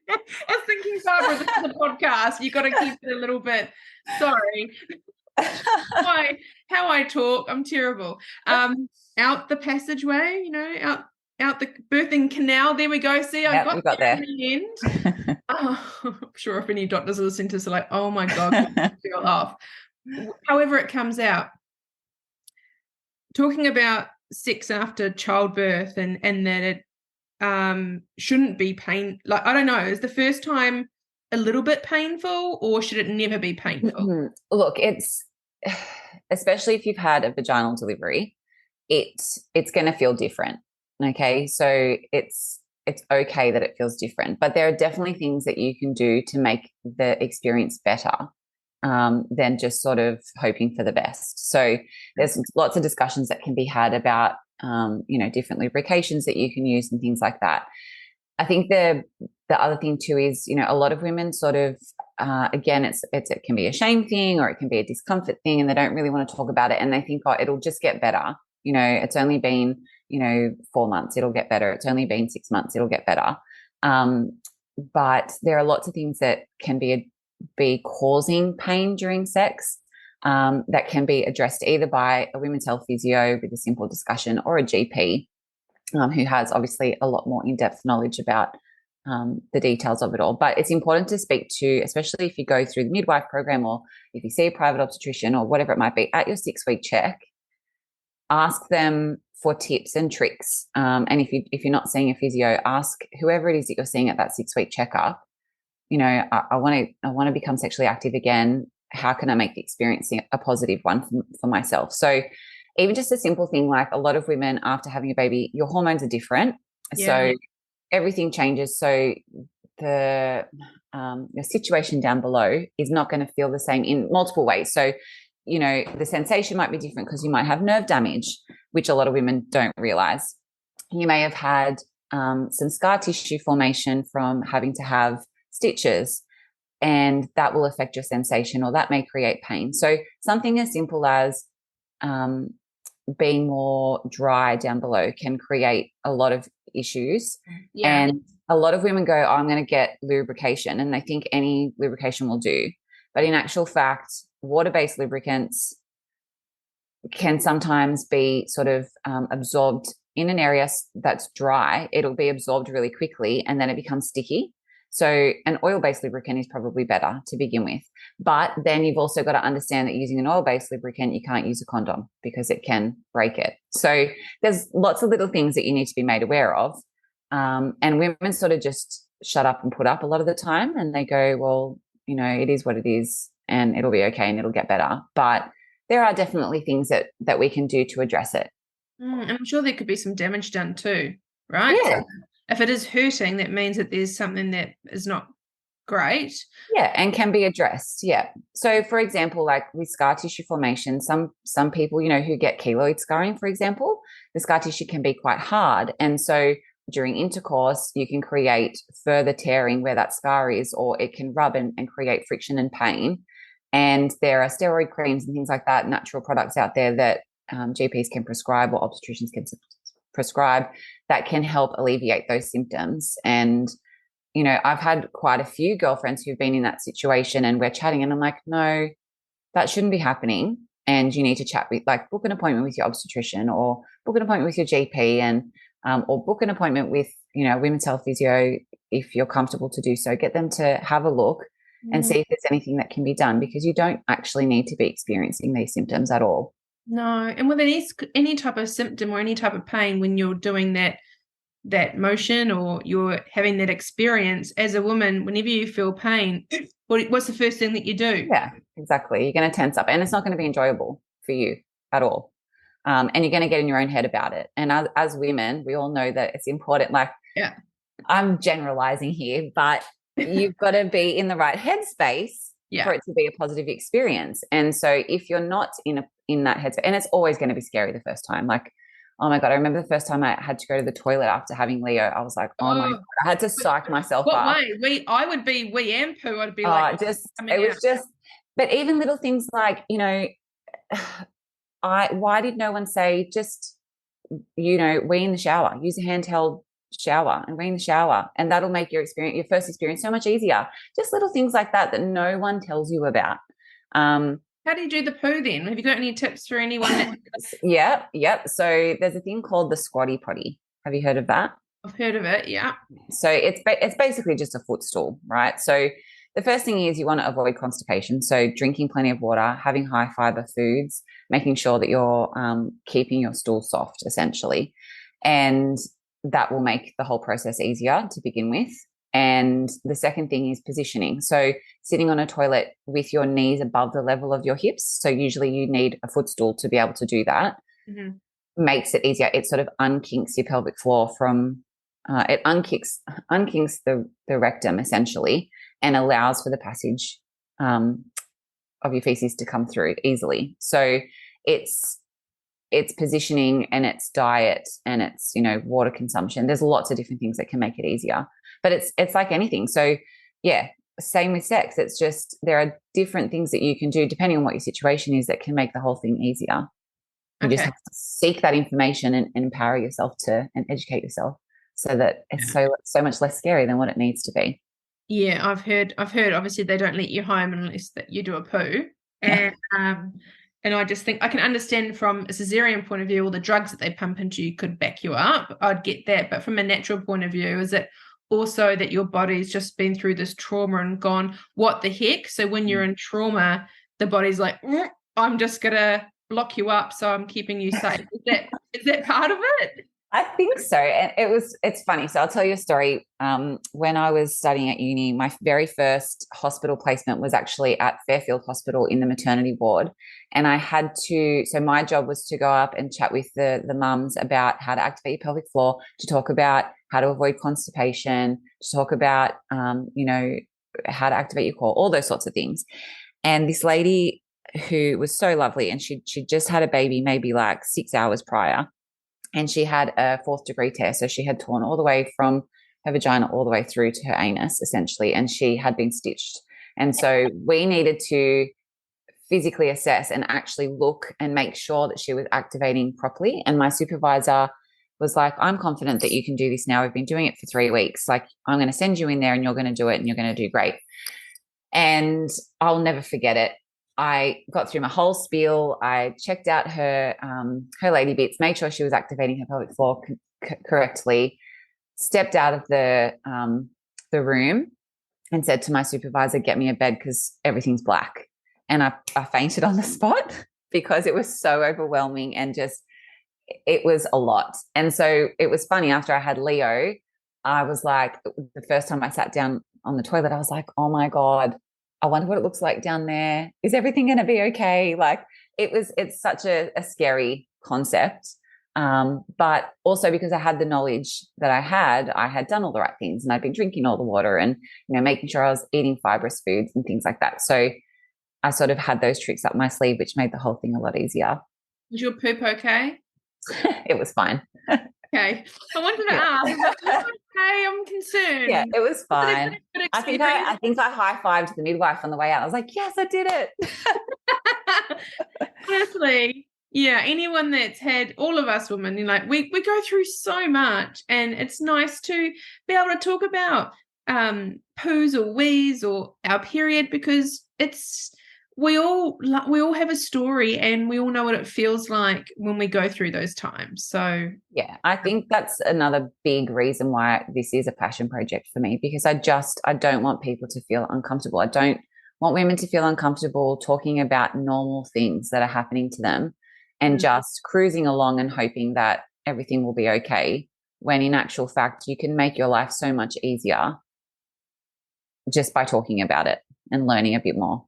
I was thinking, Barbara, this is a podcast. You got to keep it a little bit. Sorry. How I talk, I'm terrible. Out the passageway, out the birthing canal. There we go. See, I got there in the end. I'm sure if any doctors are listening to this, are like, oh my God, feel off. However it comes out. Talking about sex after childbirth and that it shouldn't be pain. Like, I don't know, is the first time a little bit painful, or should it never be painful? Mm-hmm. Look, it's, especially if you've had a vaginal delivery, it's going to feel different. Okay. So it's okay that it feels different, but there are definitely things that you can do to make the experience better than just sort of hoping for the best. So there's lots of discussions that can be had about, different lubrications that you can use and things like that. I think the other thing too is, a lot of women sort of, again, it can be a shame thing, or it can be a discomfort thing, and they don't really want to talk about it, and they think, oh, it'll just get better. It's only been, 4 months, it'll get better. It's only been 6 months, it'll get better. But there are lots of things that can be be causing pain during sex, that can be addressed either by a women's health physio with a simple discussion, or a GP, who has obviously a lot more in-depth knowledge about the details of it all. But it's important to speak to, especially if you go through the midwife program, or if you see a private obstetrician or whatever it might be, at your 6-week check, ask them for tips and tricks. And if you're not seeing a physio, ask whoever it is that you're seeing at that 6-week checkup. I want to become sexually active again. How can I make the experience a positive one for myself? So even just a simple thing, like a lot of women after having a baby, your hormones are different. Yeah. So everything changes. So your situation down below is not going to feel the same in multiple ways. So, the sensation might be different because you might have nerve damage, which a lot of women don't realize. You may have had some scar tissue formation from having to have stitches, and that will affect your sensation, or that may create pain. So something as simple as being more dry down below can create a lot of issues. Yeah. And a lot of women go, oh, I'm going to get lubrication, and they think any lubrication will do. But in actual fact, water-based lubricants can sometimes be sort of absorbed in an area that's dry. It'll be absorbed really quickly, and then it becomes sticky. So an oil-based lubricant is probably better to begin with. But then you've also got to understand that using an oil-based lubricant, you can't use a condom because it can break it. So there's lots of little things that you need to be made aware of. And women sort of just shut up and put up a lot of the time, and they go, well, it is what it is, and it'll be okay and it'll get better. But there are definitely things that we can do to address it. And I'm sure there could be some damage done too, right? Yeah. So if it is hurting, that means that there's something that is not great. Yeah, and can be addressed. Yeah. So, for example, like with scar tissue formation, some people, who get keloid scarring, for example, the scar tissue can be quite hard. And so during intercourse, you can create further tearing where that scar is, or it can rub and create friction and pain. And there are steroid creams and things like that, natural products out there that GPs can prescribe, or obstetricians can prescribe, that can help alleviate those symptoms. And, I've had quite a few girlfriends who've been in that situation, and we're chatting, and I'm like, no, that shouldn't be happening. And you need to chat with, like, book an appointment with your obstetrician, or book an appointment with your GP, and or book an appointment with, women's health physio if you're comfortable to do so. Get them to have a look and see if there's anything that can be done, because you don't actually need to be experiencing these symptoms at all. No. And with any type of symptom or any type of pain, when you're doing that motion or you're having that experience as a woman, whenever you feel pain, what's the first thing that you do? Yeah, exactly. You're going to tense up, and it's not going to be enjoyable for you at all. And you're going to get in your own head about it. And as women, we all know that it's important. Like, yeah, I'm generalizing here, but you've got to be in the right headspace for it to be a positive experience. And so if you're not in that headspace, and it's always going to be scary the first time, like, oh my God, I remember the first time I had to go to the toilet after having Leo. I was like, oh my God, I had to psych myself up. What way? I would be wee and poo. I'd be like, but even little things like, why did no one say just, wee in the shower, use a handheld shower and wee in the shower, and that'll make your first experience so much easier. Just little things like that no one tells you about. How do you do the poo then? Have you got any tips for anyone? Yep. So there's a thing called the squatty potty. Have you heard of that? I've heard of it, yeah. So it's basically just a footstool, right? So the first thing is you want to avoid constipation. So drinking plenty of water, having high fiber foods, making sure that you're keeping your stool soft, essentially. And that will make the whole process easier to begin with. And the second thing is positioning. So sitting on a toilet with your knees above the level of your hips. So usually you need a footstool to be able to do that. Mm-hmm. Makes it easier. It sort of unkinks your pelvic floor from, it unkinks the rectum essentially, and allows for the passage of your feces to come through easily. So it's positioning, and it's diet, and it's, water consumption. There's lots of different things that can make it easier. But it's like anything. So yeah, same with sex. It's just there are different things that you can do depending on what your situation is that can make the whole thing easier. You just have to seek that information and empower yourself and educate yourself so that it's so much less scary than what it needs to be. Yeah, I've heard obviously they don't let you home unless that you do a poo. And I just think I can understand from a cesarean point of view, all the drugs that they pump into you could back you up. I'd get that. But from a natural point of view, is it also that your body's just been through this trauma and gone, what the heck? So when you're in trauma, the body's like, I'm just gonna block you up, so I'm keeping you safe. Is that part of it? I think so. And it's funny. So I'll tell you a story. When I was studying at uni, my very first hospital placement was actually at Fairfield Hospital in the maternity ward. And I had to, so my job was to go up and chat with the mums about how to activate your pelvic floor, to talk about how to avoid constipation, to talk about, how to activate your core, all those sorts of things. And this lady who was so lovely, and she just had a baby maybe like 6 hours prior, and she had a 4th-degree tear. So she had torn all the way from her vagina all the way through to her anus, essentially, and she had been stitched. And so we needed to physically assess and actually look and make sure that she was activating properly. And my supervisor was like, I'm confident that you can do this now. We've been doing it for 3 weeks. Like, I'm going to send you in there and you're going to do it and you're going to do great. And I'll never forget it. I got through my whole spiel. I checked out her lady bits, made sure she was activating her pelvic floor correctly, stepped out of the room and said to my supervisor, get me a bed because everything's black. And I fainted on the spot because it was so overwhelming and just, it was a lot. And so it was funny, after I had Leo, I was like, the first time I sat down on the toilet, I was like, oh my God, I wonder what it looks like down there. Is everything going to be okay? Like, it's such a scary concept. But also because I had the knowledge that I had done all the right things, and I'd been drinking all the water and, making sure I was eating fibrous foods and things like that. So I sort of had those tricks up my sleeve, which made the whole thing a lot easier. Was your poop okay? It was fine. Okay. I wanted to ask. Okay, I'm concerned. Yeah, it was fine. I think I high-fived the midwife on the way out. I was like, yes, I did it. Honestly, yeah, anyone that's had, all of us women, we go through so much, and it's nice to be able to talk about poos or wees or our period, because we all have a story and we all know what it feels like when we go through those times. So yeah, I think that's another big reason why this is a passion project for me, because I don't want people to feel uncomfortable. I don't want women to feel uncomfortable talking about normal things that are happening to them and just cruising along and hoping that everything will be okay, when in actual fact you can make your life so much easier just by talking about it and learning a bit more.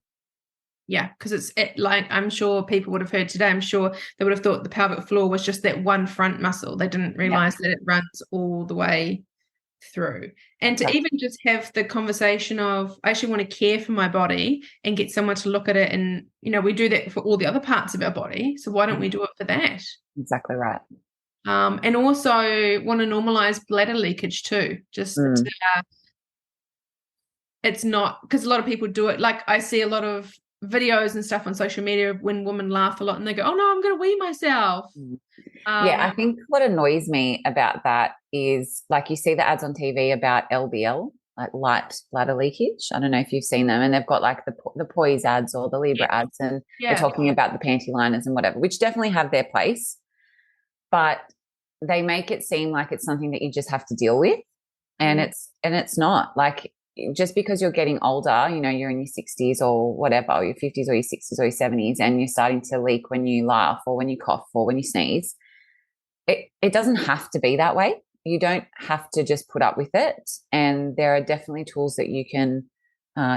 Yeah, because like I'm sure people would have heard today, I'm sure they would have thought the pelvic floor was just that one front muscle. They didn't realize that it runs all the way through. And to even just have the conversation of, I actually want to care for my body and get someone to look at it. And, we do that for all the other parts of our body. So why don't we do it for that? Exactly right. And also want to normalize bladder leakage too. It's not, because a lot of people do it. Like, I see a lot of videos and stuff on social media when women laugh a lot and they go, oh no, I'm going to wee myself. Yeah, I think what annoys me about that is, like, you see the ads on TV about LBL, like light bladder leakage. I don't know if you've seen them, and they've got like the Poise ads or the Libra ads, and they're talking about the panty liners and whatever, which definitely have their place, but they make it seem like it's something that you just have to deal with, and it's not. Like, just because you're getting older, you're in your 60s or whatever, or your 50s or your 60s or your 70s, and you're starting to leak when you laugh or when you cough or when you sneeze, it doesn't have to be that way. You don't have to just put up with it. And there are definitely tools that you can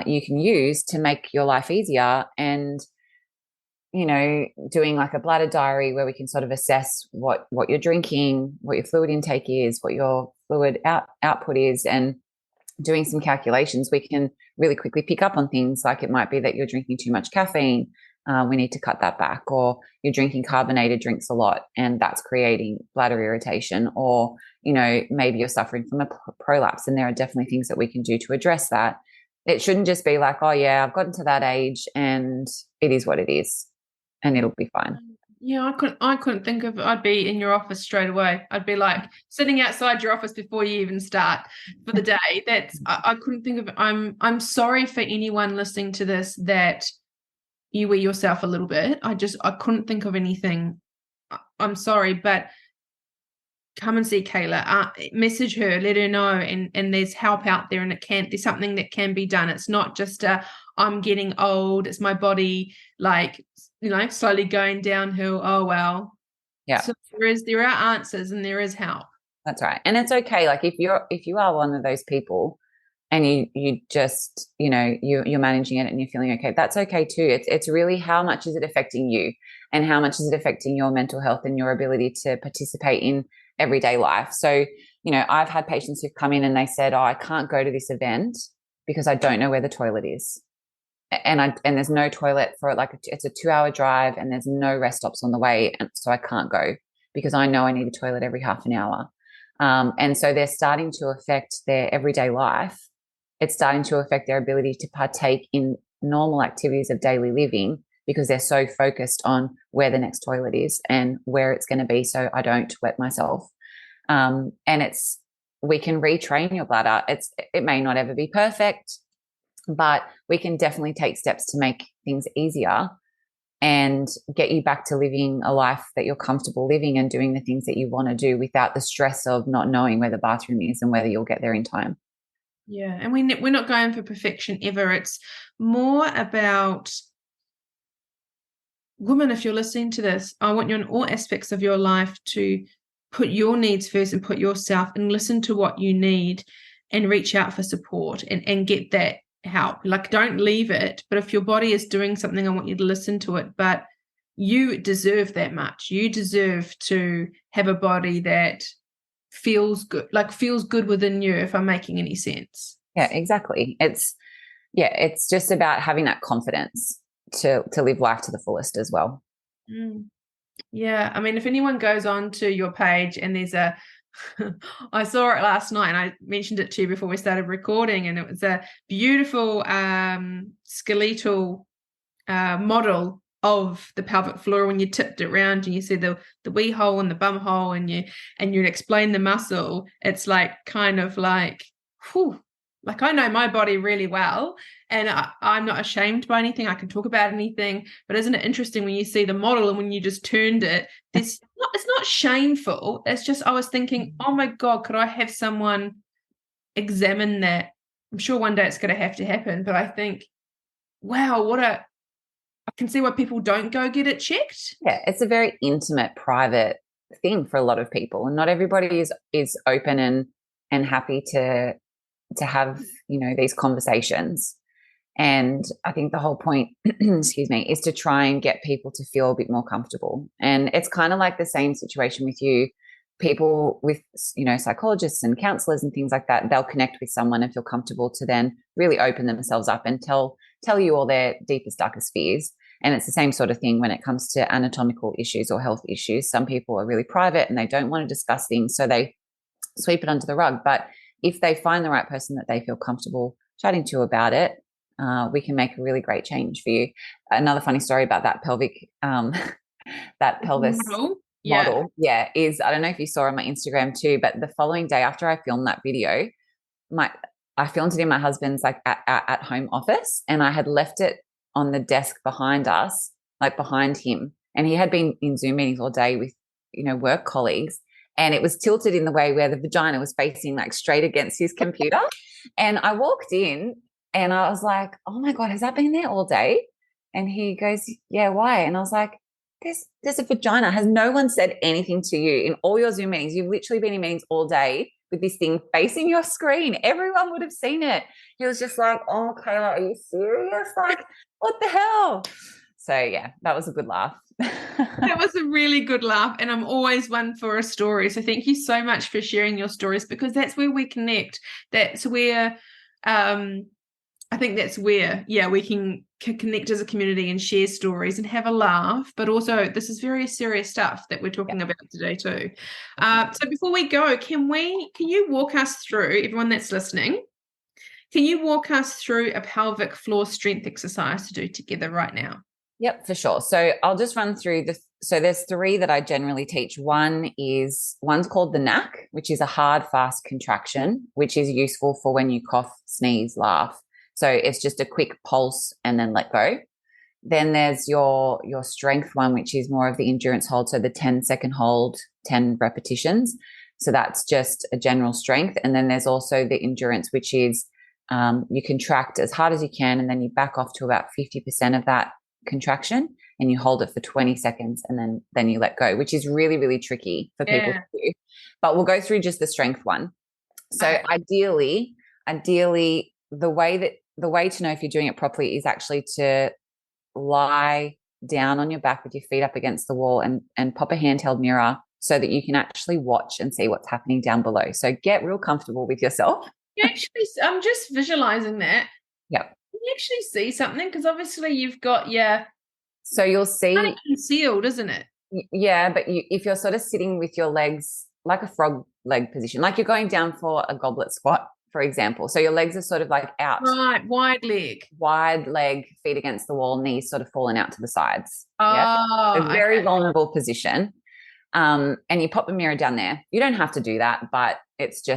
use to make your life easier. And, doing like a bladder diary where we can sort of assess what you're drinking, what your fluid intake is, what your fluid output is, and doing some calculations, we can really quickly pick up on things. Like, it might be that you're drinking too much caffeine. We need to cut that back. Or you're drinking carbonated drinks a lot and that's creating bladder irritation. Or, maybe you're suffering from a prolapse, and there are definitely things that we can do to address that. It shouldn't just be like, oh yeah, I've gotten to that age and it is what it is and it'll be fine. Yeah, I couldn't think of I'd be in your office straight away. I'd be like sitting outside your office before you even start for the day. I couldn't think of I'm sorry for anyone listening to this that you wear yourself a little bit. I couldn't think of anything. I'm sorry, but come and see Kayla. Message her, let her know, and there's help out there, and there's something that can be done. It's not just I'm getting old. It's my body, like, slowly going downhill. Oh well. Yeah. So there are answers and there is help. That's right. And it's okay. Like if you are one of those people and you just, you're managing it and you're feeling okay, that's okay too. It's really how much is it affecting you and how much is it affecting your mental health and your ability to participate in everyday life. So, I've had patients who've come in and they said, "Oh, I can't go to this event because I don't know where the toilet is." And there's no toilet for it. Like it's a 2-hour drive and there's no rest stops on the way. And so I can't go because I know I need a toilet every half an hour. And so they're starting to affect their everyday life. It's starting to affect their ability to partake in normal activities of daily living because they're so focused on where the next toilet is and where it's going to be so I don't wet myself. And we can retrain your bladder. It may not ever be perfect, but we can definitely take steps to make things easier and get you back to living a life that you're comfortable living and doing the things that you want to do without the stress of not knowing where the bathroom is and whether you'll get there in time. Yeah, and we're not going for perfection ever. It's more about women. If you're listening to this, I want you in all aspects of your life to put your needs first and put yourself and listen to what you need and reach out for support and get that help. Like, don't leave it. But if your body is doing something, I want you to listen to it. But you deserve that much. You deserve to have a body that feels good within you, if I'm making any sense. Yeah, exactly. It's just about having that confidence to live life to the fullest as well. Yeah, I mean, if anyone goes on to your page and there's I saw it last night and I mentioned it to you before we started recording, and it was a beautiful skeletal model of the pelvic floor when you tipped it around and you see the wee hole and the bum hole and you explain the muscle. It's like kind of like, whew, like I know my body really well and I'm not ashamed by anything. I can talk about anything, but isn't it interesting when you see the model and when you just turned it, it's not shameful. It's just, I was thinking, oh my God, could I have someone examine that? I'm sure one day it's going to have to happen, but I think, wow, I can see why people don't go get it checked. Yeah, it's a very intimate, private thing for a lot of people, and not everybody is open and happy to have these conversations. And I think the whole point, excuse me, is to try and get people to feel a bit more comfortable. And it's kind of like the same situation with you. People with psychologists and counselors and things like that, they'll connect with someone and feel comfortable to then really open themselves up and tell you all their deepest, darkest fears. And it's the same sort of thing when it comes to anatomical issues or health issues. Some people are really private and they don't want to discuss things, so they sweep it under the rug. But if they find the right person that they feel comfortable chatting to about it, we can make a really great change for you. Another funny story about that that pelvis model, is, I don't know if you saw on my Instagram too, but the following day after I filmed that video, I filmed it in my husband's at home office, and I had left it on the desk behind us, like behind him, and he had been in Zoom meetings all day with work colleagues, and it was tilted in the way where the vagina was facing like straight against his computer. And I walked in and I was like, oh my God, has that been there all day? And he goes, yeah, why? And I was like, there's a vagina. Has no one said anything to you in all your Zoom meetings? You've literally been in meetings all day with this thing facing your screen. Everyone would have seen it. He was just like, oh, Kayla, are you serious? Like, what the hell? So yeah, that was a good laugh. That was a really good laugh, and I'm always one for a story. So thank you so much for sharing your stories, because that's where we connect. That's where I think that's where, we can connect as a community and share stories and have a laugh. But also, this is very serious stuff that we're talking about today too. So before we go, can you walk us through, everyone that's listening, can you walk us through a pelvic floor strength exercise to do together right now? Yep, for sure. So I'll just run through so there's three that I generally teach. One's called the knack, which is a hard, fast contraction, which is useful for when you cough, sneeze, laugh. So it's just a quick pulse and then let go. Then there's your strength one, which is more of the endurance hold. So the 10-second hold, 10 repetitions. So that's just a general strength. And then there's also the endurance, which is you contract as hard as you can, and then you back off to about 50% of that contraction, and you hold it for 20 seconds, and then you let go, which is really, really tricky for people to do. But we'll go through just the strength one. So ideally, the way to know if you're doing it properly is actually to lie down on your back with your feet up against the wall and pop a handheld mirror so that you can actually watch and see what's happening down below. So get real comfortable with yourself. I'm just visualizing that. Yep. Can you actually see something? Because obviously you've got so you'll see kind of concealed, isn't it? Yeah, but if you're sort of sitting with your legs like a frog leg position, like you're going down for a goblet squat, for example. So your legs are sort of like out. Right, wide leg, feet against the wall, knees sort of falling out to the sides. Oh, a very vulnerable position. And you pop the mirror down there. You don't have to do that, but it's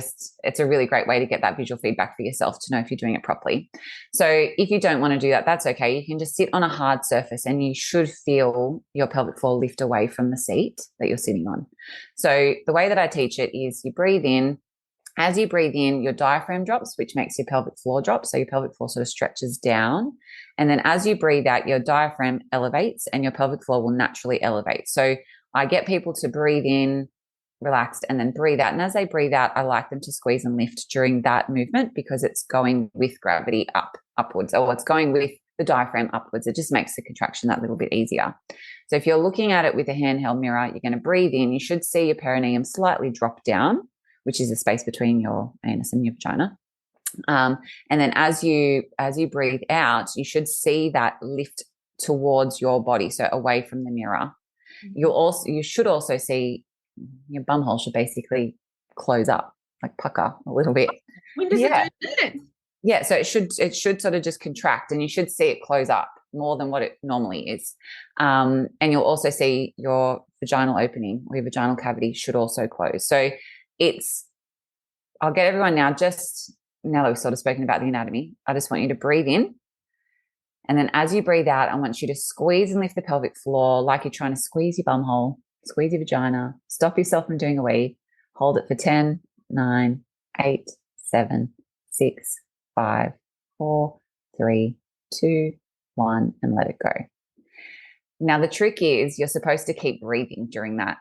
a really great way to get that visual feedback for yourself to know if you're doing it properly. So if you don't want to do that, that's okay. You can just sit on a hard surface and you should feel your pelvic floor lift away from the seat that you're sitting on. So the way that I teach it is you breathe in. As you breathe in, your diaphragm drops, which makes your pelvic floor drop. So your pelvic floor sort of stretches down. And then as you breathe out, your diaphragm elevates and your pelvic floor will naturally elevate. So I get people to breathe in relaxed and then breathe out. And as they breathe out, I like them to squeeze and lift during that movement because it's going with gravity upwards, or it's going with the diaphragm upwards. It just makes the contraction that little bit easier. So if you're looking at it with a handheld mirror, you're going to breathe in. You should see your perineum slightly drop down, which is the space between your anus and your vagina. And then as you breathe out, you should see that lift towards your body, so away from the mirror. You should also see your bum hole should basically close up, like pucker a little bit. When does it do that? Yeah, so it should sort of just contract, and you should see it close up more than what it normally is. And you'll also see your vaginal opening, or your vaginal cavity should also close. So I'll get everyone now that we've sort of spoken about the anatomy, I just want you to breathe in. And then as you breathe out, I want you to squeeze and lift the pelvic floor like you're trying to squeeze your bum hole, squeeze your vagina, stop yourself from doing a wee, hold it for 10, 9, 8, 7, 6, 5, 4, 3, 2, 1, and let it go. Now, the trick is you're supposed to keep breathing during that.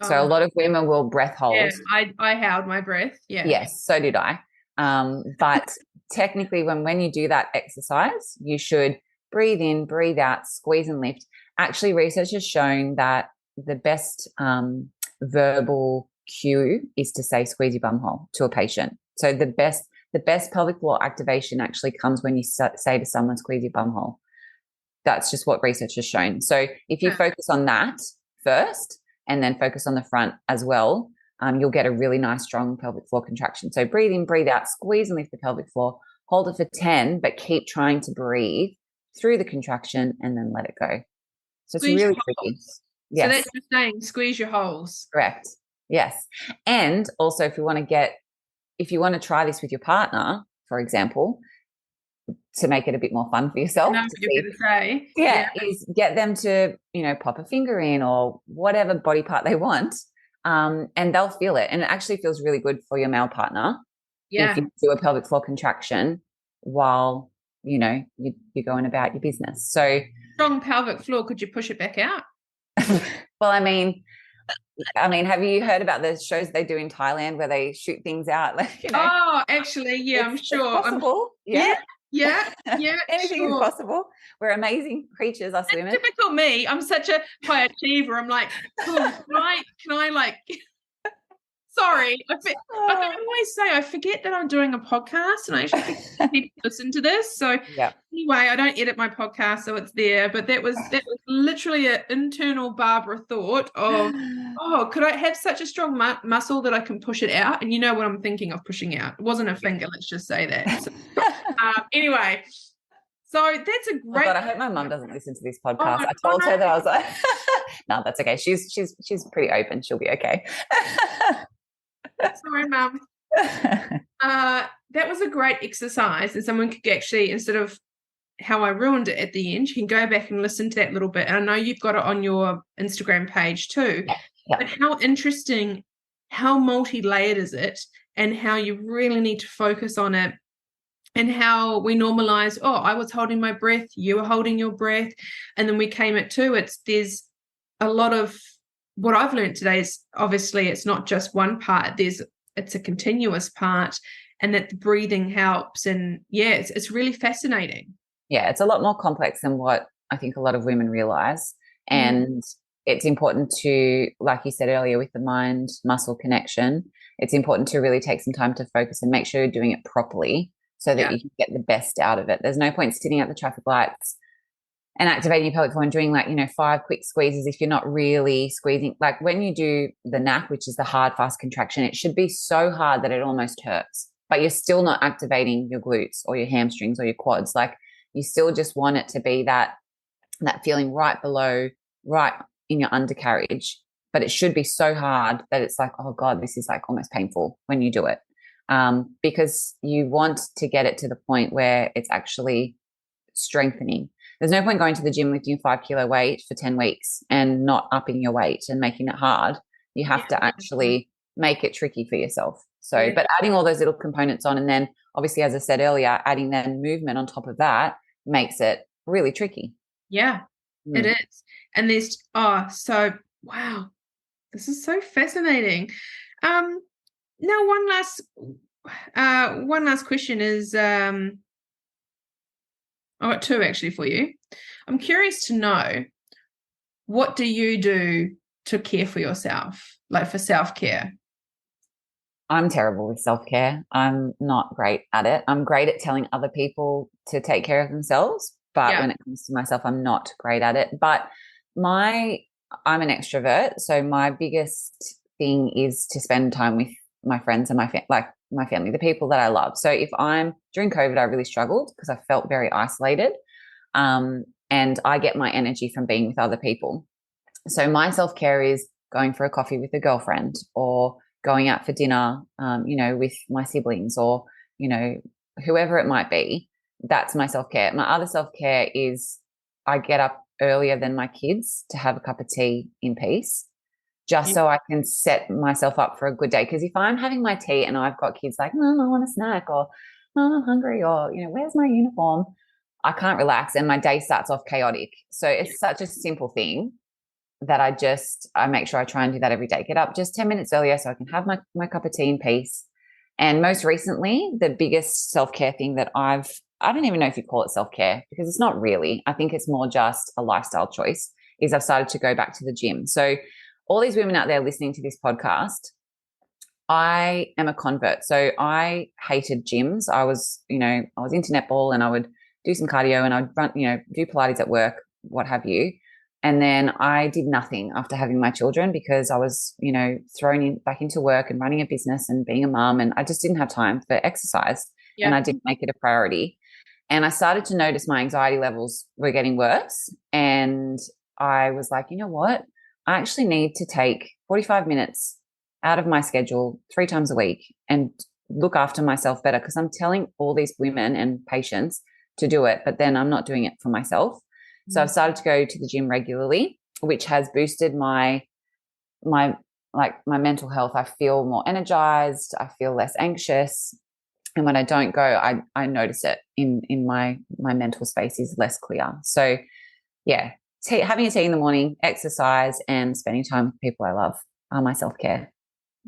So a lot of women will breath hold. Yeah, I held my breath. Yeah. Yes, so did I. But technically when you do that exercise, you should breathe in, breathe out, squeeze and lift. Actually, research has shown that the best verbal cue is to say squeeze your bum hole to a patient. So the best pelvic floor activation actually comes when you say to someone, squeeze your bum hole. That's just what research has shown. So if you focus on that first and then focus on the front as well, you'll get a really nice, strong pelvic floor contraction. So breathe in, breathe out, squeeze and lift the pelvic floor, hold it for 10, but keep trying to breathe through the contraction and then let it go. So squeeze it's really tricky. Yes. So that's just saying squeeze your holes. Correct. Yes. And also if you want to try this with your partner, for example, to make it a bit more fun for yourself. Is get them to, pop a finger in or whatever body part they want. And they'll feel it. And it actually feels really good for your male partner if you do a pelvic floor contraction while, you're going about your business. So strong pelvic floor, could you push it back out? Well, I mean, have you heard about the shows they do in Thailand where they shoot things out? Oh, actually, I'm sure. It's possible. Yeah. Anything is possible. We're amazing creatures, us women. Typical me. I'm such a high achiever. I'm like, cool, can I like sorry. I always say I forget that I'm doing a podcast and I actually think people listen to this. So anyway, I don't edit my podcast, so it's there. But that was literally an internal Barbara thought of, could I have such a strong muscle that I can push it out? And you know what I'm thinking of pushing out. It wasn't a finger, let's just say that. So, anyway, So that's a Oh great. God, I hope my mum doesn't listen to this Oh, podcast. I told her that I was like, no, that's okay. She's pretty open. She'll be okay. sorry, Mum. That was a great exercise, and someone could actually, instead of how I ruined it at the end, you can go back and listen to that little bit. And I know you've got it on your Instagram page too. Yeah. But how interesting, how multi-layered is it, and how you really need to focus on it, and how we normalize, oh, I was holding my breath, you were holding your breath, and then we came at two. There's a lot of what I've learned today is obviously it's not just one part. It's a continuous part, and that the breathing helps. And yeah, it's really fascinating. Yeah, it's a lot more complex than what I think a lot of women realize. And it's important to, like you said earlier, with the mind muscle connection, it's important to really take some time to focus and make sure you're doing it properly so that you can get the best out of it. There's no point sitting at the traffic lights and activating your pelvic floor and doing 5 quick squeezes if you're not really squeezing. Like when you do the NAC, which is the hard, fast contraction, it should be so hard that it almost hurts, but you're still not activating your glutes or your hamstrings or your quads. Like you still just want it to be that feeling right below, right in your undercarriage, but it should be so hard that it's like, oh God, this is almost painful when you do it. Because you want to get it to the point where it's actually strengthening. There's no point going to the gym lifting a 5 kilo weight for 10 weeks and not upping your weight and making it hard. You have to actually make it tricky for yourself. So, but adding all those little components on, and then obviously, as I said earlier, adding then movement on top of that makes it really tricky. Yeah, it is. And so wow, this is so fascinating. Now one last question is I got two actually for you. I'm curious to know, what do you do to care for yourself, like for self-care? I'm terrible with self-care. I'm not great at it. I'm great at telling other people to take care of themselves, but when it comes to myself, I'm not great at it. But I'm an extrovert, so my biggest thing is to spend time with my friends and my family, the people that I love. So during COVID, I really struggled because I felt very isolated. And I get my energy from being with other people. So my self-care is going for a coffee with a girlfriend, or going out for dinner, with my siblings, or, whoever it might be. That's my self-care. My other self-care is I get up earlier than my kids to have a cup of tea in peace, just so I can set myself up for a good day. Because if I'm having my tea and I've got kids like, Mom, I want a snack, or Mom, I'm hungry, or, where's my uniform? I can't relax and my day starts off chaotic. So it's such a simple thing that I make sure I try and do that every day. Get up just 10 minutes earlier so I can have my cup of tea in peace. And most recently, the biggest self-care thing that I don't even know if you call it self-care, because it's not really. I think it's more just a lifestyle choice, is I've started to go back to the gym. So all these women out there listening to this podcast, I am a convert. So I hated gyms. I was into netball, and I would do some cardio, and I'd run, do Pilates at work, what have you. And then I did nothing after having my children, because I was, thrown back into work and running a business and being a mom, and I just didn't have time for exercise, and I didn't make it a priority. And I started to notice my anxiety levels were getting worse. And I was like, you know what? I actually need to take 45 minutes out of my schedule 3 times a week and look after myself better, because I'm telling all these women and patients to do it, but then I'm not doing it for myself. So I've started to go to the gym regularly, which has boosted my mental health. I feel more energized. I feel less anxious. And when I don't go, I notice it in my mental space is less clear. So yeah, having a tea in the morning, exercise, and spending time with people I love are my self-care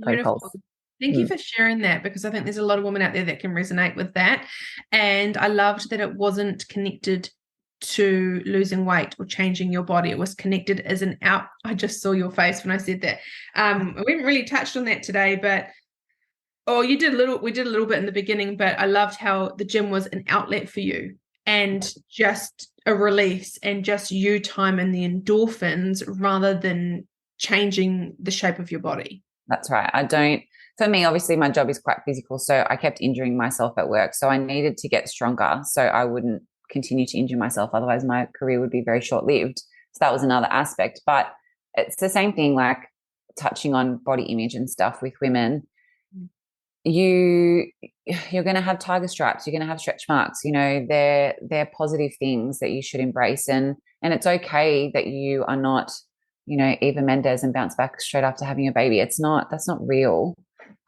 protocols. Thank you for sharing that, because I think there's a lot of women out there that can resonate with that. And I loved that it wasn't connected to losing weight or changing your body. It was connected as I just saw your face when I said that. We haven't really touched on that today, but we did a little bit in the beginning, but I loved how the gym was an outlet for you, and just a release, and just you time and the endorphins, rather than changing the shape of your body. That's right. For me, obviously my job is quite physical, so I kept injuring myself at work. So I needed to get stronger so I wouldn't continue to injure myself. Otherwise my career would be very short-lived. So that was another aspect. But it's the same thing, like touching on body image and stuff with women. You're going to have tiger stripes, you're going to have stretch marks, they're positive things that you should embrace. And it's okay that you are not, Eva Mendes and bounce back straight after having a baby. That's not real.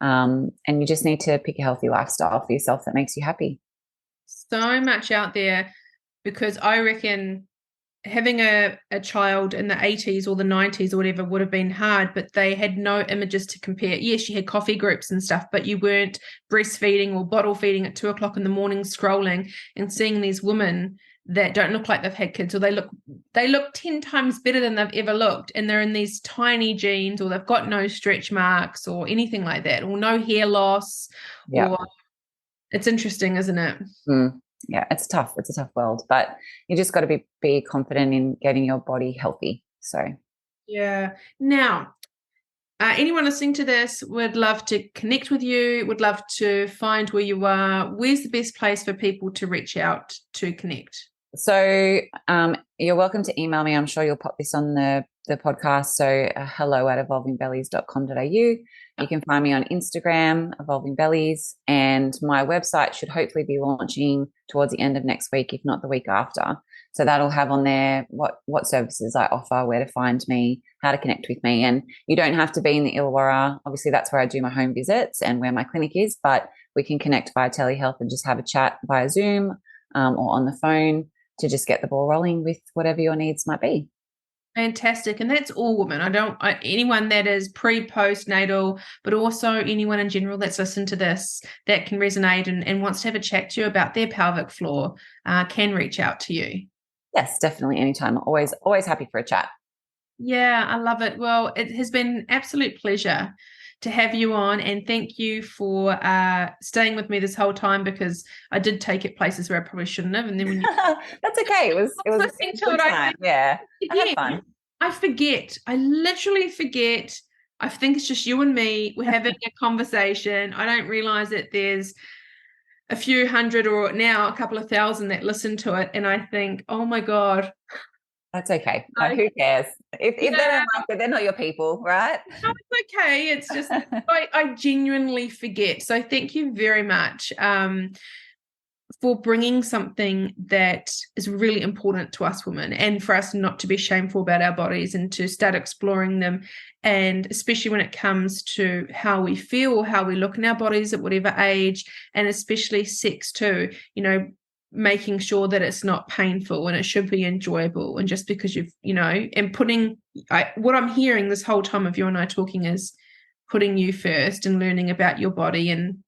And you just need to pick a healthy lifestyle for yourself that makes you happy. So much out there, because I reckon having a child in the 80s or the 90s or whatever would have been hard, but they had no images to compare. Yes, you had coffee groups and stuff, but you weren't breastfeeding or bottle feeding at 2:00 in the morning, scrolling and seeing these women that don't look like they've had kids, or they look 10 times better than they've ever looked, and they're in these tiny jeans, or they've got no stretch marks or anything like that, or no hair loss. Yeah. Or it's interesting, isn't it? Yeah, it's tough. It's a tough world, but you just got to be confident in getting your body healthy. So yeah. Now, anyone listening to this would love to connect with you, would love to find where you are. Where's the best place for people to reach out to connect? So you're welcome to email me. I'm sure you'll pop this on the podcast. So hello@evolvingbellies.com.au. You can find me on Instagram, Evolving Bellies, and my website should hopefully be launching towards the end of next week, if not the week after. So that'll have on there what services I offer, where to find me, how to connect with me. And you don't have to be in the Illawarra. Obviously, that's where I do my home visits and where my clinic is, but we can connect via telehealth and just have a chat via Zoom or on the phone to just get the ball rolling with whatever your needs might be. Fantastic. And that's all women. Anyone that is pre-postnatal, but also anyone in general that's listened to this that can resonate and wants to have a chat to you about their pelvic floor can reach out to you. Yes, definitely. Anytime. Always happy for a chat. Yeah, I love it. Well, it has been an absolute pleasure to have you on, and thank you for staying with me this whole time, because I did take it places where I probably shouldn't have. And then when you that's okay. It was listening to it, time. I had fun. I forget. I literally forget. I think it's just you and me. We're having a conversation. I don't realize that there's a few hundred or now a couple of thousand that listen to it, and I think, oh my God. That's okay. Who cares? If they don't like it, they're not your people, right? No, it's okay. It's just I genuinely forget. So thank you very much for bringing something that is really important to us women, and for us not to be shameful about our bodies and to start exploring them. And especially when it comes to how we feel, how we look in our bodies at whatever age, and especially sex too, making sure that it's not painful and it should be enjoyable. And just because and what I'm hearing this whole time of you and I talking is putting you first and learning about your body and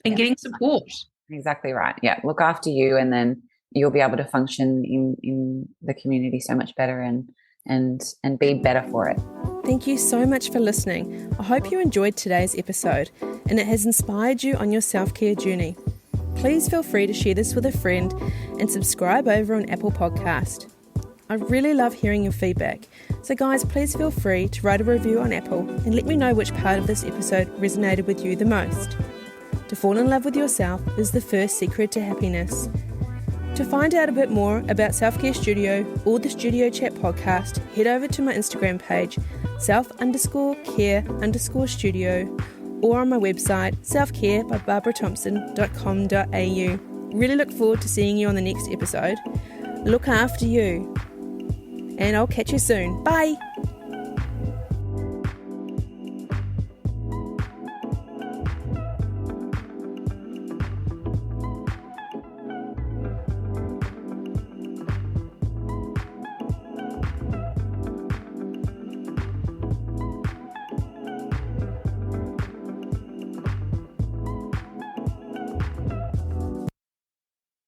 getting support. Exactly right. Yeah. Look after you, and then you'll be able to function in the community so much better and be better for it. Thank you so much for listening. I hope you enjoyed today's episode and it has inspired you on your self-care journey. Please feel free to share this with a friend and subscribe over on Apple Podcast. I really love hearing your feedback. So guys, please feel free to write a review on Apple and let me know which part of this episode resonated with you the most. To fall in love with yourself is the first secret to happiness. To find out a bit more about Self-Care Studio or the Studio Chat podcast, head over to my Instagram page, self_care_studio, or on my website, selfcarebybarbarathomson.com.au. Really look forward to seeing you on the next episode. Look after you. And I'll catch you soon. Bye.